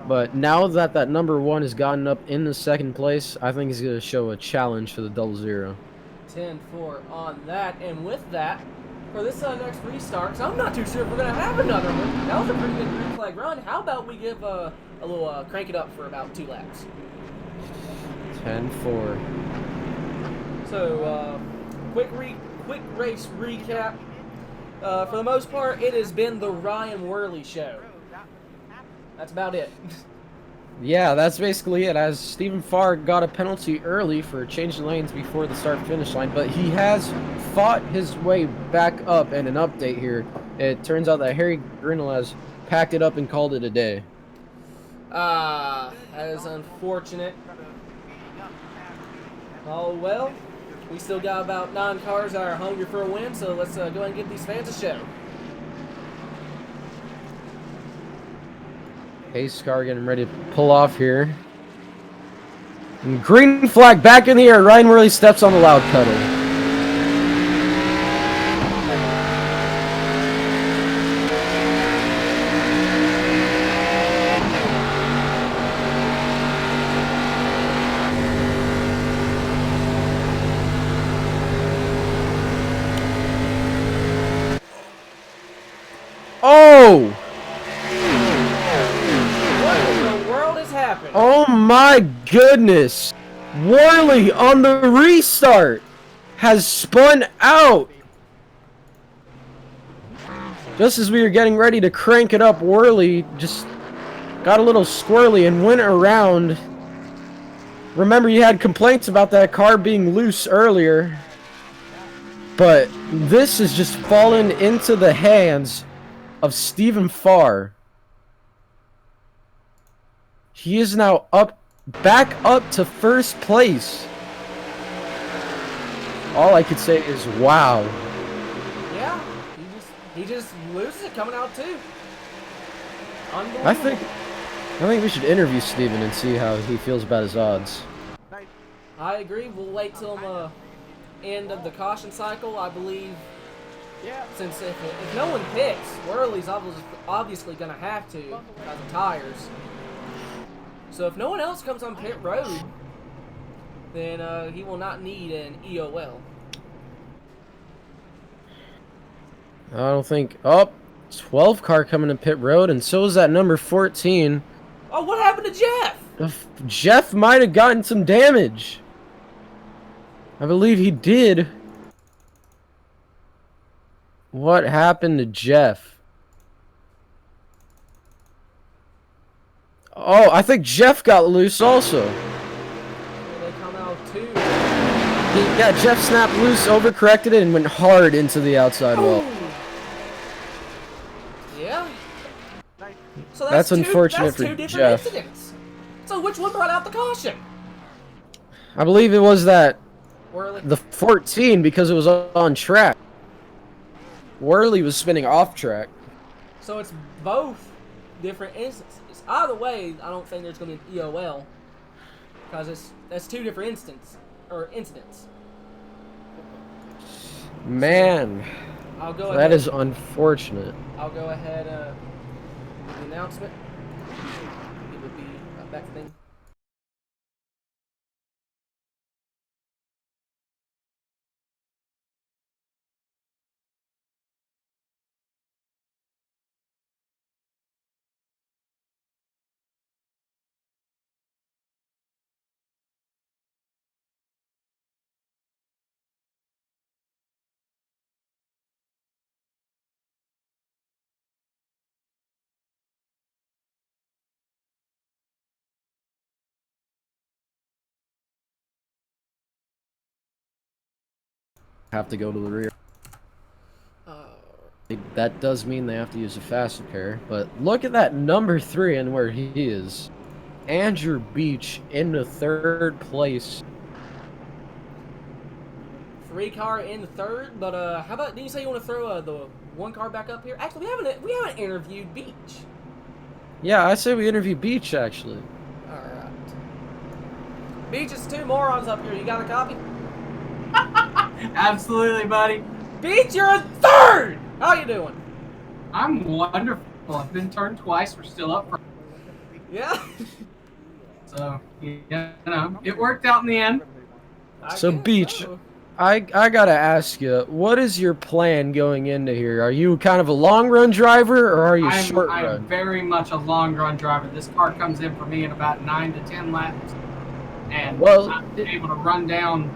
But now that that number 1 has gotten up in the second place, I think he's going to show a challenge for the 00. 10-4 on that. And with that, for this next restart, because I'm not too sure if we're going to have another one. That was a pretty good green flag run. How about we give a little crank it up for about 2 laps? 10-4. So, quick race recap. For the most part, it has been the Ryan Worley show. That's about it. Yeah, that's basically it. As Stephen Farr got a penalty early for changing lanes before the start-finish line, but he has fought his way back up. And an update here, it turns out that Harry Grinnell has packed it up and called it a day. That is unfortunate. Oh well, we still got about 9 cars that are hungry for a win, so let's go ahead and give these fans a show. Pace car getting ready to pull off here. And green flag back in the air. Ryan Worley steps on the loud pedal. Oh! Oh my goodness! Worley on the restart has spun out! Just as we were getting ready to crank it up, Worley just got a little squirrely and went around. Remember, you had complaints about that car being loose earlier. But this has just fallen into the hands of Stephen Farr. He is now back up to first place. All I could say is wow. Yeah, he just loses it coming out too. I think we should interview Steven and see how he feels about his odds. I agree. We'll wait till end of the caution cycle, I believe. Yeah. Since if no one picks, Worley's obviously going to have to because of tires. So if no one else comes on pit road, then he will not need an EOL. I don't think... Oh, 12 car coming to pit road, and so is that number 14. Oh, what happened to Jeff? Jeff might have gotten some damage. I believe he did. What happened to Jeff? Oh, I think Jeff got loose also. They come out too. Yeah, Jeff snapped loose, overcorrected it, and went hard into the outside wall. Yeah. So That's unfortunate that's for two different Jeff. incidents. So which one brought out the caution? I believe it was Whirly. the 14 because it was on track. Whirly was spinning off track. So it's both different instances. Either way, I don't think there's going to be an EOL because that's two different incidents. Man, I'll go that ahead. is unfortunate. I'll go ahead with the announcement. It would be back to thing. Have to go to the rear. That does mean they have to use a fast repair, but look at that number 3 and where he is. Andrew Beach into 3rd place. 3 car in the 3rd, but how about? Did you say you want to throw the 1 car back up here? Actually, we haven't interviewed Beach. Yeah, I say we interview Beach actually. All right. Beach, it's 2 morons up here. You got a copy? Absolutely, buddy. Beach, you're in 3rd. How you doing? I'm wonderful. I've been turned twice. We're still up front. Yeah. So, you know, it worked out in the end. So Beach, I gotta ask you, what is your plan going into here? Are you kind of a long run driver or are you short I'm run? very much a long run driver. This car comes in for me in about 9 to 10 laps. And Well, I'm able to run down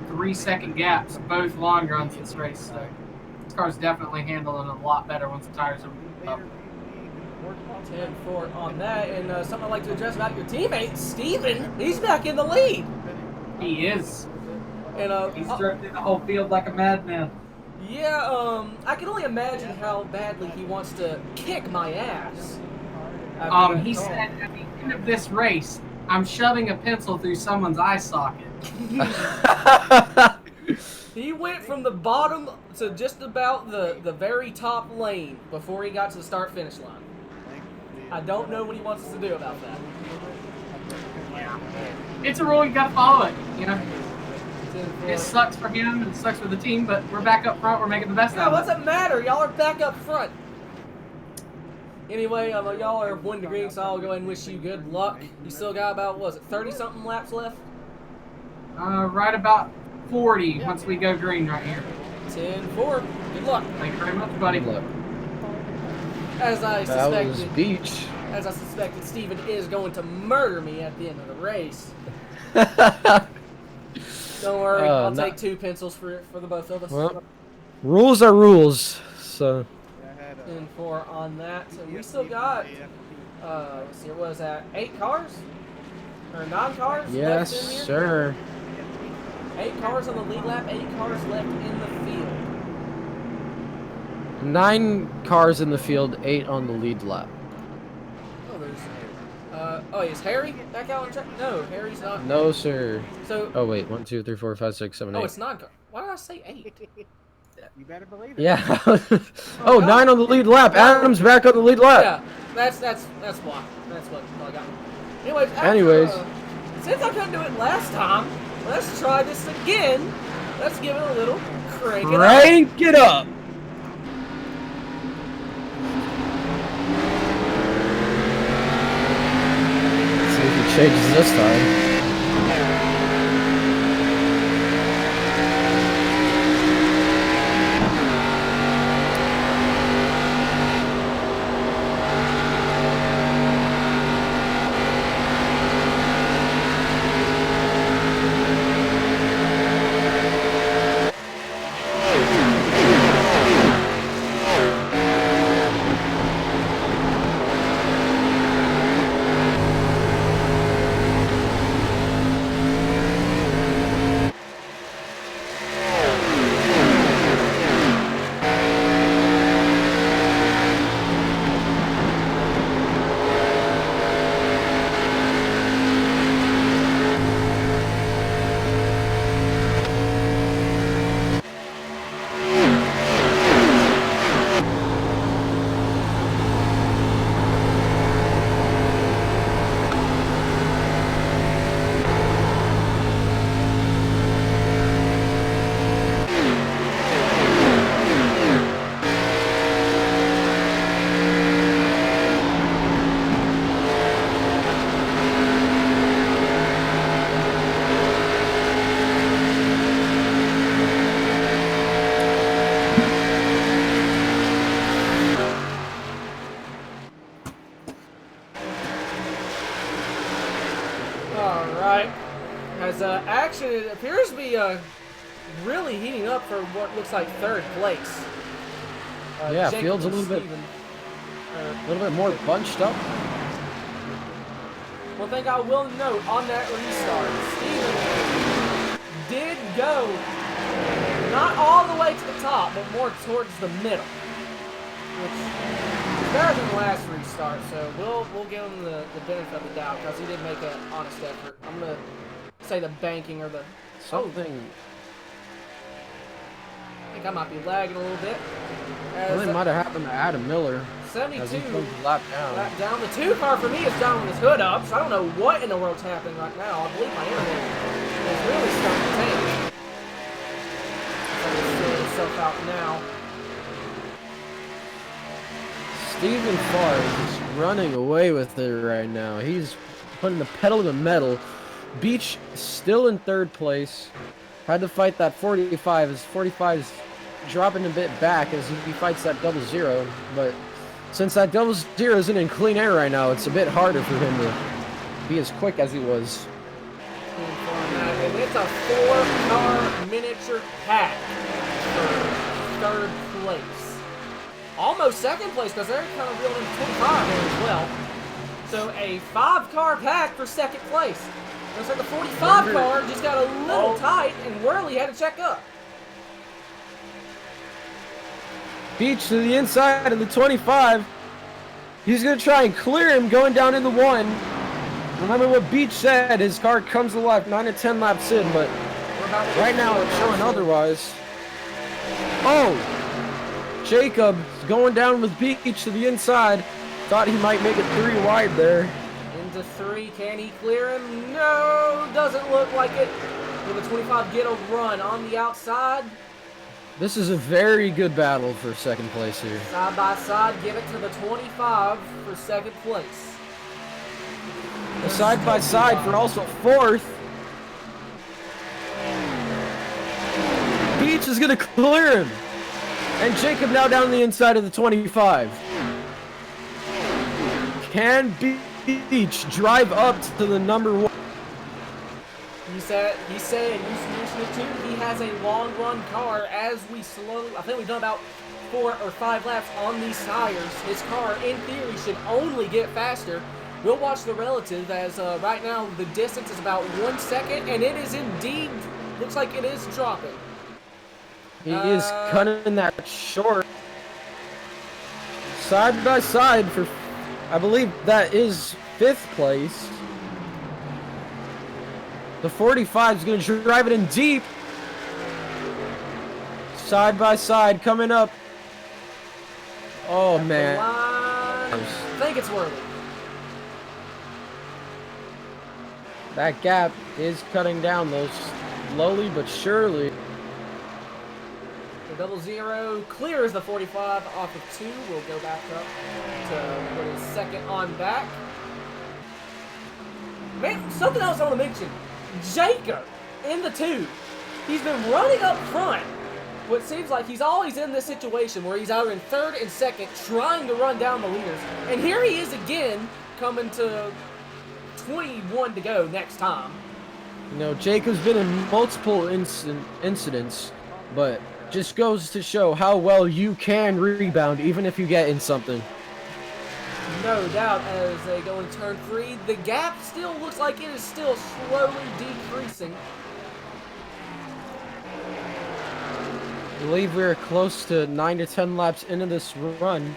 3-second gaps, both long runs this race. So this car's definitely handling a lot better once the tires are up. 10-4 on that, and something I'd like to address about your teammate, Steven. He's back in the lead. He is. And He's drifting the whole field like a madman. yeah, I can only imagine how badly he wants to kick my ass. He said at the end of this race, I'm shoving a pencil through someone's eye socket. He went from the bottom to just about the very top lane before he got to the start-finish line. I don't know what he wants us to do about that. Yeah. It's a rule, you gotta follow it, you know? 10-4. It sucks for him and it sucks for the team, but we're back up front, we're making the best Yeah, out what's of it. it matter? Y'all are back up front. Anyway, y'all are winning the green, so I'll go ahead and wish you good luck. You still got about, what was it, 30-something laps left? Right about 40 once we go green right here. 10-4. Good luck. Thank you very much, buddy. Good luck. As I That was suspected, Beach. Steven is going to murder me at the end of the race. Don't worry, I'll take 2 pencils for the both of us. Well, rules are rules. So 10-4 on that. So we still got, let's see, what was that, 8 cars? Or 9 cars yes, left in here? sir. 8 cars on the lead lap, 8 cars left in the field. 9 cars in the field, 8 on the lead lap. Oh, there's, is Harry back out on track? No, Harry's not. No, sir. So, Oh wait, 1, 2, 3, 4, 5, 6, 7, 8. oh, it's 9 cars. Why did I say 8? You better believe it. Yeah. Oh, 9 on the lead lap. Adam's back on the lead lap. Yeah, that's why. That's what I got. Anyways. Since I couldn't do it last time, let's try this again. Let's give it a little crank it up. Crank it up. See if it changes this time. action, it appears to be really heating up for what looks like third place. Yeah, Jacob Fields a and little bit, Steven. a little bit more bunched up. One thing I will note on that restart, Steven did go not all the way to the top, but more towards the middle, which is better than the last restart. So we'll give him the benefit of the doubt because he did make an honest effort. I'm gonna say the banking or the Something. I think I might be lagging a little bit. Something might have happened to Adam Miller 72. as he comes a lap down. Lap down. The 2 car for me is down with his hood up, so I don't know what in the world's happening right now. I believe my internet is really starting to tank. It's sorting itself out now. Steven Farr is just running away with it right now. He's putting the pedal to the metal. Beach still in third place. Had to fight that 45 as 45 is dropping a bit back as he fights that double zero. But since that double zero isn't in clean air right now, it's a bit harder for him to be as quick as he was. And it's a 4-car miniature pack for third place. Almost second place because they're kind of reeling in 25 there as well. So a 5-car pack for second place. Looks like the 45 car just got a little tight and Worley had to check up. Beach to the inside of the 25. He's going to try and clear him going down in the 1. Remember what Beach said, his car comes to life 9 to 10 laps in, but right now it's showing otherwise. Oh! Jacob going down with Beach to the inside. Thought he might make it 3 wide there. Into 3, can he clear him? No, doesn't look like it. Will the 25 get a run on the outside? This is a very good battle for second place here. Side by side, give it to the 25 for second place. A side by side for also fourth. Beach is gonna clear him. And Jacob now down the inside of the 25. Can Beach drive up to the number 1? He said, and you mentioned it too, he has a long run car as we I think we've done about 4 or 5 laps on these tires. His car, in theory, should only get faster. We'll watch the relative as right now the distance is about 1 second, and it is indeed, looks like it is dropping. He is cutting that short. Side by side for, I believe that is 5th place. The 45 is going to drive it in deep. Side by side coming up. Oh, man. I think it's Worley. That gap is cutting down though, slowly but surely. The double zero clears the 45 off of 2. We'll go back up to what is second on back. Man, something else I want to mention. Jacob in the 2. He's been running up front. What seems like he's always in this situation where he's either in 3rd and 2nd trying to run down the leaders. And here he is again coming to 21 to go next time. You know, Jacob's been in multiple incidents, but just goes to show how well you can rebound even if you get in something. No doubt, as they go in turn 3, the gap still looks like it is still slowly decreasing. I believe we're close to 9 to 10 laps into this run.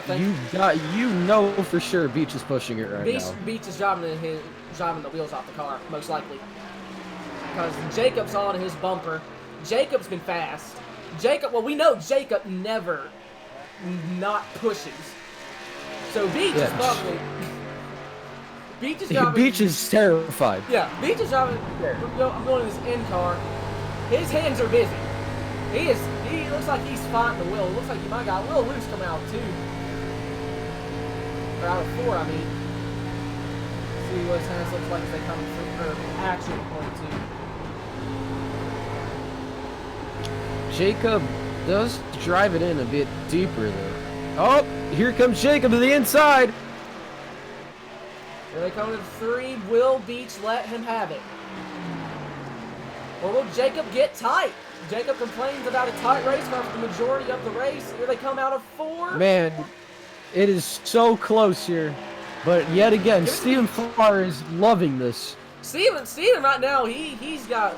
You know for sure Beach is pushing it right now. Beach is driving the wheels off the car, most likely. Because Jacob's on his bumper. Jacob's been fast. Well, we know Jacob never not pushes. So Beach is probably... Beach is driving... Beach is terrified. Yeah, Beach is driving... I'm going in his in car. His hands are busy. He looks like he's fighting the wheel. It looks like he might got a little loose coming out of 2. Or out of 4, I mean. See what his hands looks like as they come through, or action point 2. Jacob does drive it in a bit deeper though. Oh, here comes Jacob to the inside. Here they come to 3. Will Beach let him have it? Or will Jacob get tight? Jacob complains about a tight race car for the majority of the race. Here they come out of 4. Man, it is so close here. But yet again, Stephen Farr is loving this. Steven right now, he's got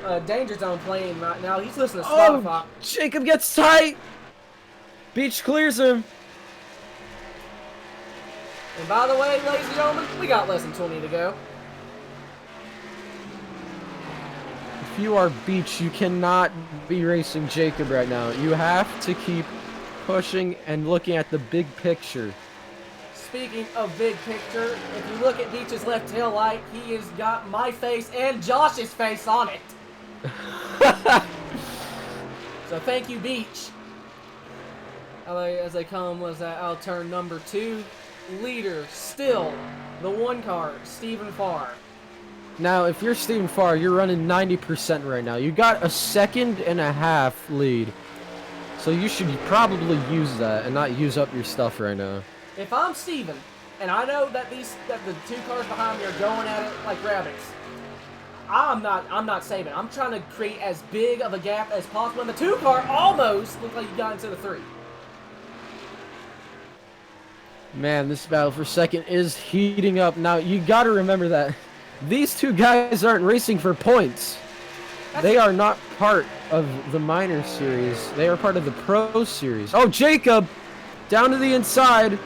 a danger zone playing right now. He's listening to Spotify. Oh, Jacob gets tight. Beach clears him. And by the way, ladies and gentlemen, we got less than 20 to go. If you are Beach, you cannot be racing Jacob right now. You have to keep pushing and looking at the big picture. Speaking of big picture, if you look at Beach's left tail light, he has got my face and Josh's face on it. So thank you, Beach. As they come was out turn number 2. Leader still the 1 car, Stephen Farr. Now, if you're Stephen Farr, you're running 90% right now. You got a 1.5 seconds lead. So you should probably use that and not use up your stuff right now. If I'm Steven, and I know that the 2 cars behind me are going at it like rabbits, I'm not saving. I'm trying to create as big of a gap as possible. And the 2 car almost looked like you got into the 3. Man, this battle for second is heating up. Now, you got to remember that these 2 guys aren't racing for points. They are not part of the minor series. They are part of the pro series. Oh, Jacob! Down to the inside.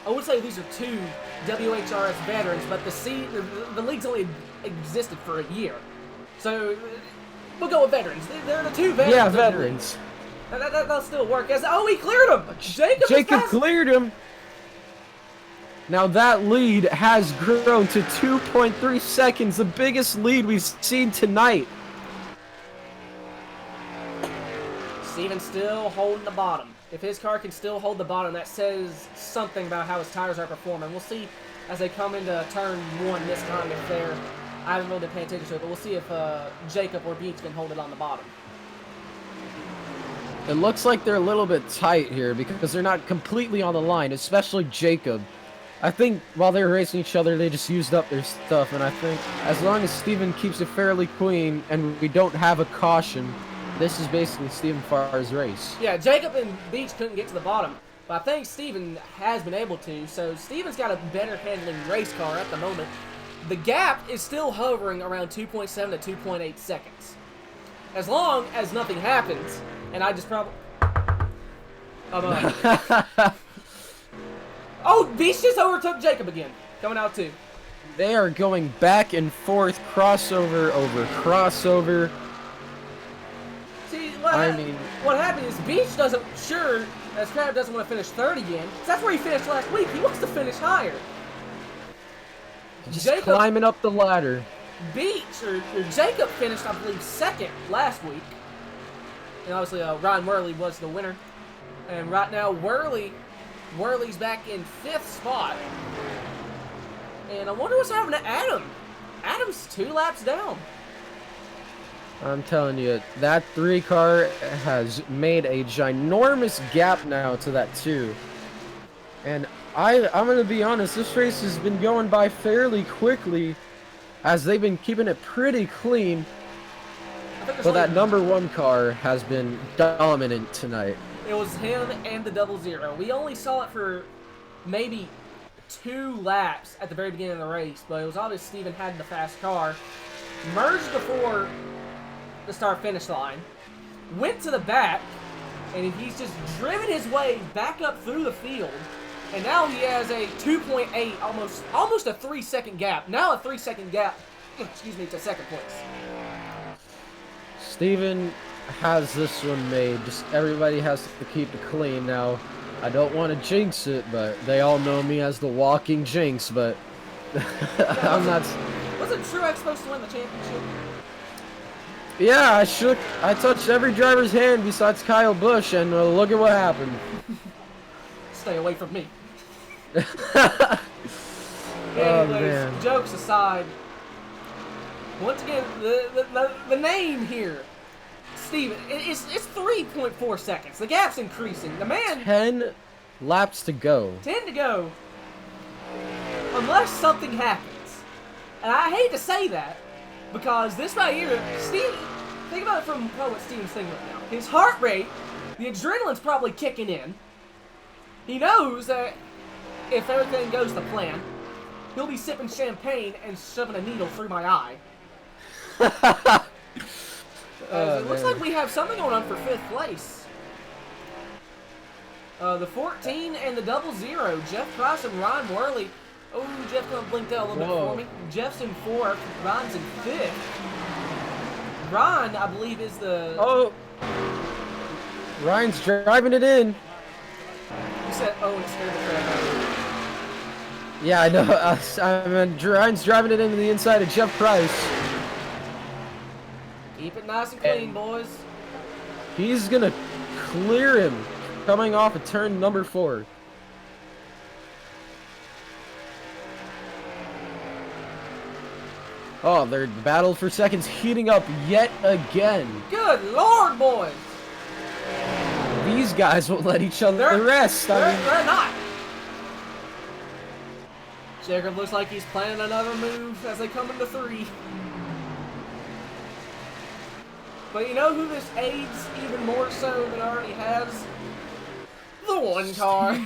I would say these are 2 WHRS veterans, but the league's only existed for a year. So, we'll go with veterans. They're the 2 veterans. Yeah, veterans. That'll still work. Oh, he cleared him! Jacob cleared him! Now that lead has grown to 2.3 seconds, the biggest lead we've seen tonight. Steven's still holding the bottom. If his car can still hold the bottom, that says something about how his tires are performing. We'll see as they come into turn 1 this time if they're... I haven't really been paying attention to it, but we'll see if Jacob or Beach can hold it on the bottom. It looks like they're a little bit tight here because they're not completely on the line, especially Jacob. I think while they were racing each other, they just used up their stuff, and I think as long as Steven keeps it fairly clean and we don't have a caution, this is basically Stephen Farr's race. Yeah, Jacob and Beach couldn't get to the bottom, but I think Steven has been able to, so Steven's got a better handling race car at the moment. The gap is still hovering around 2.7 to 2.8 seconds. As long as nothing happens, and I just probably... Oh, Beach just overtook Jacob again, coming out 2. They are going back and forth, crossover over crossover. See, what happened is Beach doesn't, as Crab doesn't want to finish 3rd again. That's where he finished last week. He wants to finish higher. Just climbing up the ladder. Beach, or Jacob finished, I believe, 2nd last week. And obviously, Ryan Worley was the winner. And right now, Worley's back in 5th spot. And I wonder what's happening to Adam. Adam's 2 laps down. I'm telling you, that 3 car has made a ginormous gap now to that 2. And I'm going to be honest, this race has been going by fairly quickly as they've been keeping it pretty clean. But that number 1 car has been dominant tonight. It was him and the 00. We only saw it for maybe 2 laps at the very beginning of the race, but it was obvious Steven had the fast car. Merged before the start-finish line, went to the back, and he's just driven his way back up through the field. And now he has a 2.8, almost a 3-second gap. Now a 3-second gap, excuse me, to 2nd place. Steven has this one made. Just everybody has to keep it clean. Now, I don't want to jinx it, but they all know me as the walking jinx, but I'm not... Wasn't Truex supposed to win the championship? Yeah, I touched every driver's hand besides Kyle Busch, and look at what happened. Stay away from me. Oh, Anyways, man. jokes aside, once again, the name here, Steven, it's 3.4 seconds. The gap's increasing. The man... 10 laps to go. 10 to go. Unless something happens. And I hate to say that, because this right here, Steve, think about it from probably what Steven's thinking right now. His heart rate, the adrenaline's probably kicking in. He knows that if everything goes to plan, he'll be sipping champagne and shoving a needle through my eye. It looks like we have something going on for 5th place. The 14 and the 00, Jeff Price and Ryan Worley. Oh, Jeff kind of blinked out a little bit for me. Jeff's in 4th, Ryan's in 5th. Ryan, I believe, is the... Oh! Ryan's driving it in. You said, oh, and scared the crap out of me. Yeah, I know. I mean, Ryan's driving it into the inside of Jeff Price. Keep it nice and clean, boys. He's gonna clear him coming off of turn number 4. Oh, their battle for seconds heating up yet again. Good Lord, boys. These guys won't let each other rest. They're not. Jacob looks like he's planning another move as they come into 3. But you know who this aids even more so than already has? The 1 car.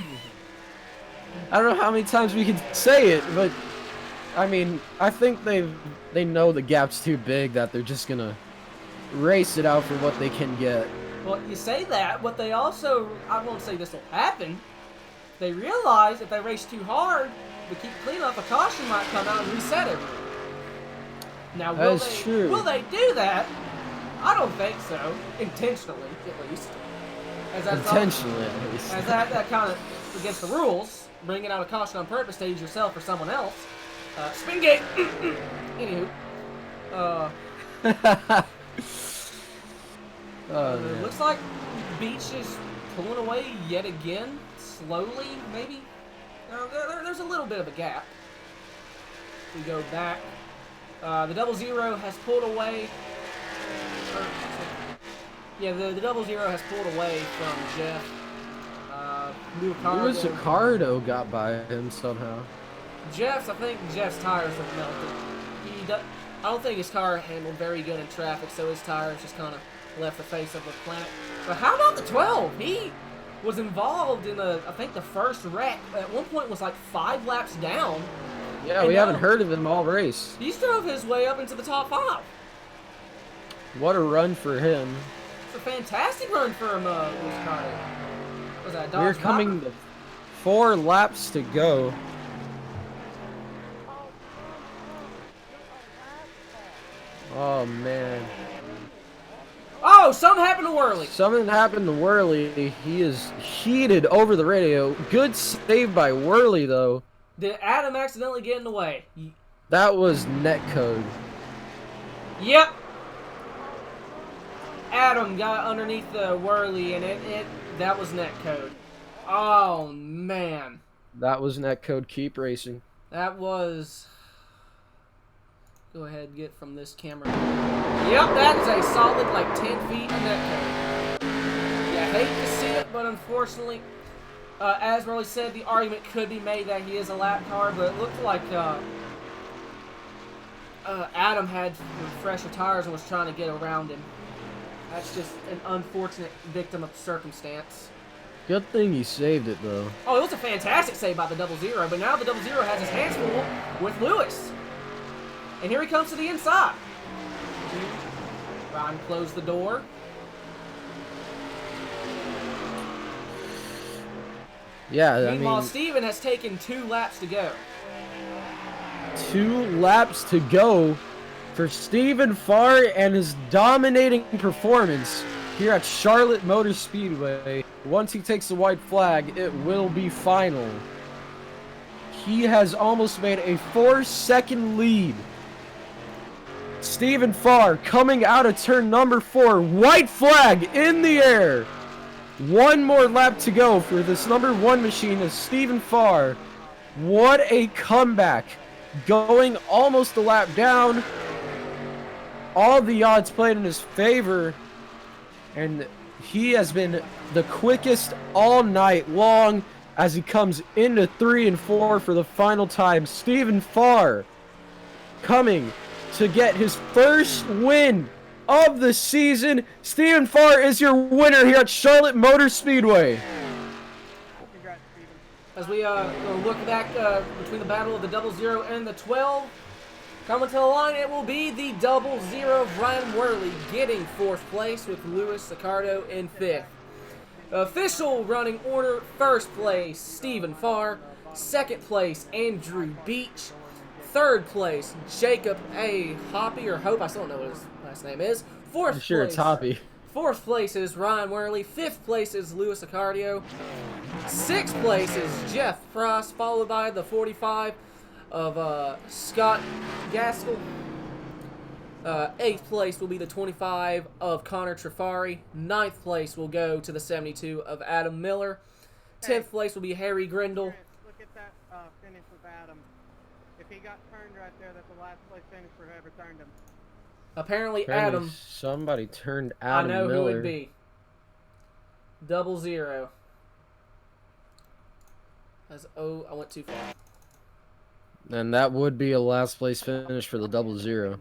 I don't know how many times we can say it, but I mean, I think they know the gap's too big, that they're just gonna race it out for what they can get. Well, you say that, but they also, I won't say this will happen, they realize if they race too hard, to keep clean up, a caution might come out and reset everything. Now, will they do that? I don't think so. Intentionally, at least. Intentionally, at least. As that kind of against the rules. Bringing out a caution on purpose to age yourself or someone else. Spin gate! Anywho. It looks like Beach is pulling away yet again. Slowly, maybe. There's a little bit of a gap. We go back. The 00 has pulled away. Yeah, the 00 has pulled away from Jeff. Lewis Ricardo got by him somehow. I think Jeff's tires have melted. I don't think his car handled very good in traffic, so his tires just kind of left the face of the planet. But how about the 12? He was involved in I think the first wreck. At one point was like 5 laps down. Yeah, we haven't heard of him all race. He's drove his way up into the top 5. What a run for him. It's a fantastic run for him, Lewis Carter. Was that a Dodge We're coming to 4 laps to go. Oh, man. Oh, something happened to Worley. Something happened to Worley. He is heated over the radio. Good save by Worley, though. Did Adam accidentally get in the way? That was netcode. Yep. Adam got underneath the Worley, and that was netcode. Oh, man. That was netcode. Keep racing. That was... Go ahead and get from this camera. Yep, that is a solid, like, 10 feet of netcode. Yeah, hate to see it, but unfortunately, as Worley said, the argument could be made that he is a lap car, but it looked like Adam had fresher tires and was trying to get around him. That's just an unfortunate victim of circumstance. Good thing he saved it, though. Oh, it was a fantastic save by the 00, but now the 00 has his hands full with Lewis. And here he comes to the inside. Ryan closed the door. Yeah, Meanwhile, Steven has taken 2 laps to go. 2 laps to go for Stephen Farr and his dominating performance here at Charlotte Motor Speedway. Once he takes the white flag, it will be final. He has almost made a 4-second lead. Stephen Farr coming out of turn number 4. White flag in the air. 1 more lap to go for this number 1 machine of Stephen Farr. What a comeback. Going almost a lap down. All the odds played in his favor. And he has been the quickest all night long as he comes into 3 and 4 for the final time. Stephen Farr coming to get his first win of the season. Stephen Farr is your winner here at Charlotte Motor Speedway. Congrats, Steven. As we look back between the battle of the 00 and the 12, coming to the line, it will be the 00 of Ryan Worley getting 4th place with Luis Sicardo in 5th. Official running order: 1st place, Stephen Farr; 2nd place, Andrew Beach; 3rd place, Jacob A. Hoppy, or Hope, I still don't know what his last name is. 4th I'm sure place, it's Hoppy. 4th place is Ryan Worley. 5th place is Luis Sicardo. 6th place is Jeff Frost, followed by the 45 of Scott Gaskell. 8th place will be the 25 of Connor Trifari. 9th place will go to the 72 of Adam Miller. 10th place will be Harry Grindle. Look at that finish with Adam. If he got turned right there, that's the last place finish for whoever turned him. Apparently Apparently Adam, somebody turned I Adam know Miller. who it'd be. 00. I went too far. And that would be a last place finish for the 00.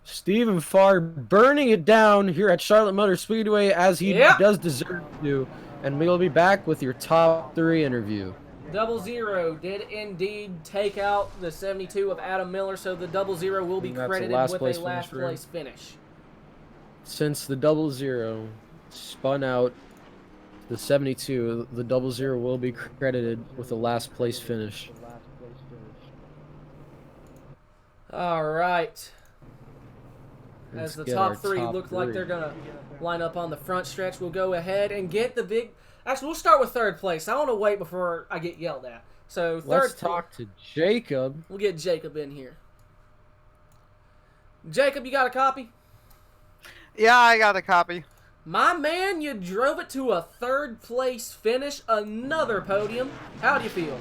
Stephen Farr burning it down here at Charlotte Motor Speedway, as he does deserve to. And we'll be back with your top 3 interview. 00 did indeed take out the 72 of Adam Miller, so the 00 will be And that's a credited last with place a last finish for him. place finish. Since the 00 spun out the 72, the 00 will be credited with a last place finish. All right. Let's As the get our top 3 top look like 3. they're going to line up on the front stretch, we'll go ahead and get the big... Actually, we'll start with 3rd place. I want to wait before I get yelled at. So, 3rd Let's talk to Jacob. We'll get Jacob in here. Jacob, you got a copy? Yeah, I got a copy. My man, you drove it to a 3rd place finish, another podium. How do you feel?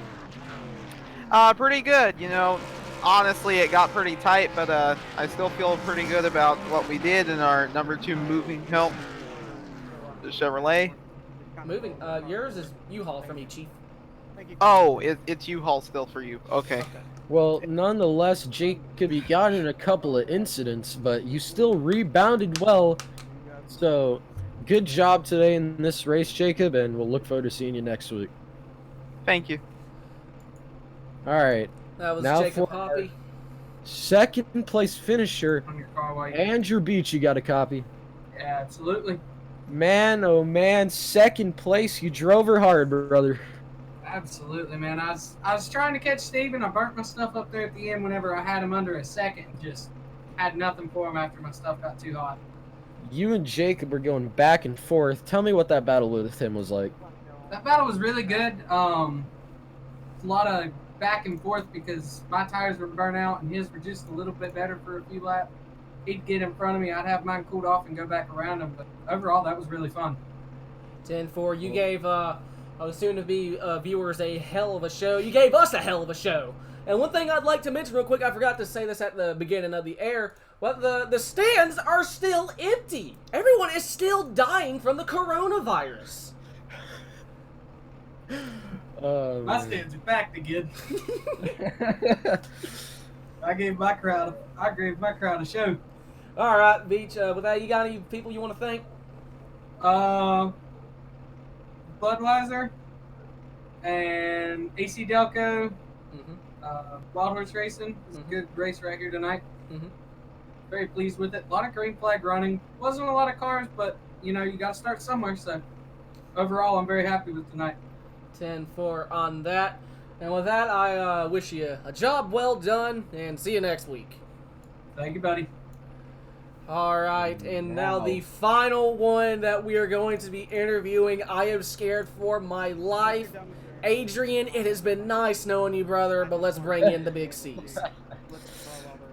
Pretty good. You know, honestly, it got pretty tight, but I still feel pretty good about what we did in our number 2 moving help, the Chevrolet. Moving. Yours is U-Haul for me, Chief. Oh, it's U-Haul still for you. Okay. Well, nonetheless, Jacob, you got in a couple of incidents, but you still rebounded well. So, good job today in this race, Jacob, and we'll look forward to seeing you next week. Thank you. All right. That was Now Jacob for Hoppy. 2nd place finisher, On your car while you... Andrew Beach. You got a copy. Yeah, absolutely. Man, oh man, 2nd place. You drove her hard, brother. Absolutely, man. I was trying to catch Steven. I burnt my stuff up there at the end whenever I had him under a second. Just had nothing for him after my stuff got too hot. You and Jacob were going back and forth. Tell me what that battle with him was like. That battle was really good. A lot of back and forth because my tires were burnt out and his were just a little bit better for a few laps. He'd get in front of me, I'd have mine cooled off and go back around him. But overall, that was really fun. 10-4. You gave soon-to-be viewers a hell of a show. You gave us a hell of a show. And one thing I'd like to mention real quick, I forgot to say this at the beginning of the air, but the stands are still empty. Everyone is still dying from the coronavirus. My stands are packed again. I gave my crowd a show. All right, Beach. With that, you got any people you want to thank? Budweiser and AC Delco. Wild Horse Racing. It's a good race right here tonight. Very pleased with it. A lot of green flag running. Wasn't a lot of cars, but you know you got to start somewhere. So overall, I'm very happy with tonight. 10-4 on that. And with that, I wish you a job well done, and see you next week. Thank you, buddy. All right, and now the final one that we are going to be interviewing. I am scared for my life. Adrian, it has been nice knowing you, brother, but let's bring in the big C's.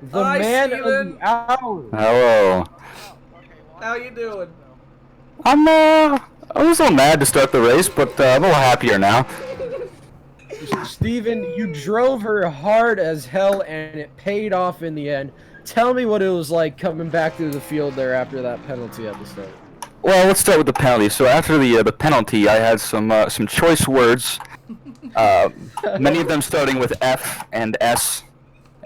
The Hi, man Steven. of the hour. Hello. How you doing? I was a little mad to start the race, but I'm a little happier now. Steven, you drove her hard as hell, and it paid off in the end. Tell me what it was like coming back through the field there after that penalty at the start. Well, let's start with the penalty. So after the penalty, I had some choice words Many of them starting with F and S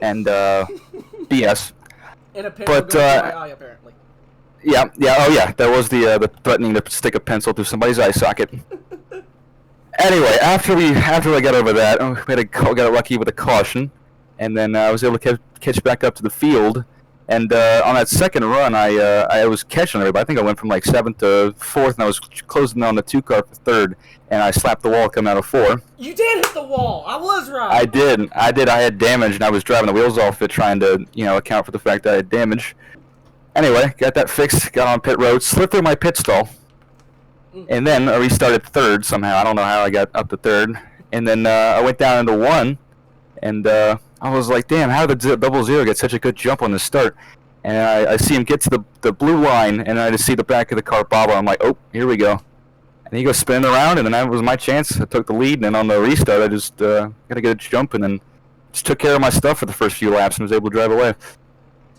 and BS. In a pencil But, going through my eye, apparently. Yeah, oh yeah, that was the threatening to stick a pencil through somebody's eye socket. Anyway, after I got over that, got lucky with a caution, and then I was able to catch back up to the field. And on that second run, I was catching everybody. I think I went from like 7th to 4th, and I was closing on the 2 car for 3rd, and I slapped the wall coming out of 4. You did hit the wall. I was right. I did. I had damage, and I was driving the wheels off it, trying to account for the fact that I had damage. Anyway, got that fixed. Got on pit road, slipped through my pit stall, and then I restarted 3rd somehow. I don't know how I got up to 3rd, and then I went down into 1, and I was like, damn, how did the 00 get such a good jump on the start? And I see him get to the blue line, and I just see the back of the car bobble. I'm like, oh, here we go. And he goes spinning around, and then that was my chance. I took the lead, and then on the restart, I just got to get a jump, and then just took care of my stuff for the first few laps and was able to drive away.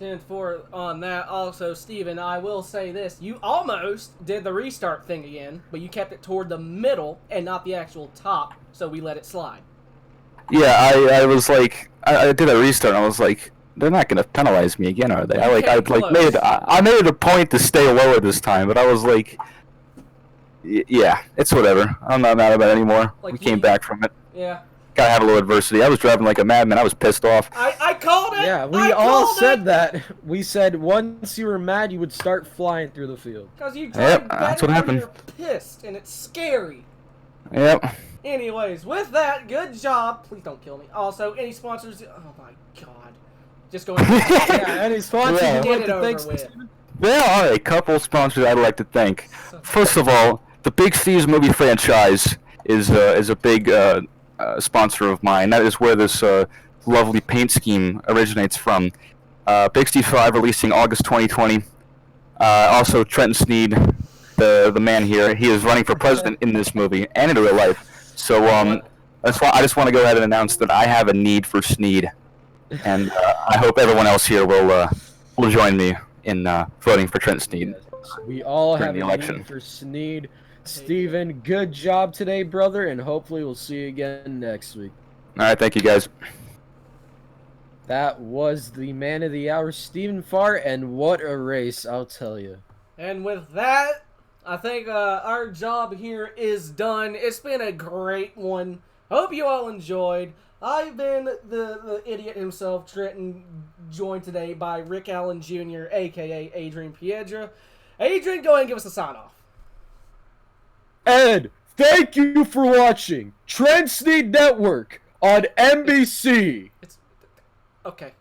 10-4 on that. Also, Steven, I will say this. You almost did the restart thing again, but you kept it toward the middle and not the actual top, so we let it slide. Yeah, I was like, I did a restart, and I was like, they're not going to penalize me again, are they? I made it a point to stay lower this time, but I was like, yeah, it's whatever. I'm not mad about it anymore. Like we came back from it. Yeah. Gotta have a little adversity. I was driving like a madman. I was pissed off. I called it! Yeah, we all said that. We said once you were mad, you would start flying through the field. Because you drive that's what happened. You're pissed, and it's scary. Yep. Anyways, with that, good job. Please don't kill me. Also, any sponsors? Oh my god. Just going. Yeah, any sponsors Yeah. you'd like Get it to over thank, with. Steven? There are a couple sponsors I'd like to thank. First of all, the Big Steve's movie franchise is a big sponsor of mine. That is where this lovely paint scheme originates from. Big Steve 5 releasing August 2020. Also, Trenton Sneed, the man here, he is running for president in this movie and in real life. So that's why I just want to go ahead and announce that I have a need for Sneed, and I hope everyone else here will join me in voting for Trenton Sneed. We all during have the a election. need for Sneed. Steven, good job today, brother, and hopefully we'll see you again next week. All right, thank you guys. That was the man of the hour, Steven Farr, and what a race, I'll tell you. And with that, I think our job here is done. It's been a great one. Hope you all enjoyed. I've been the idiot himself, Trenton, joined today by Rick Allen Jr., a.k.a. Adrian Piedra. Adrian, go ahead and give us a sign-off. And thank you for watching Trent Sneed Network on NBC. Okay.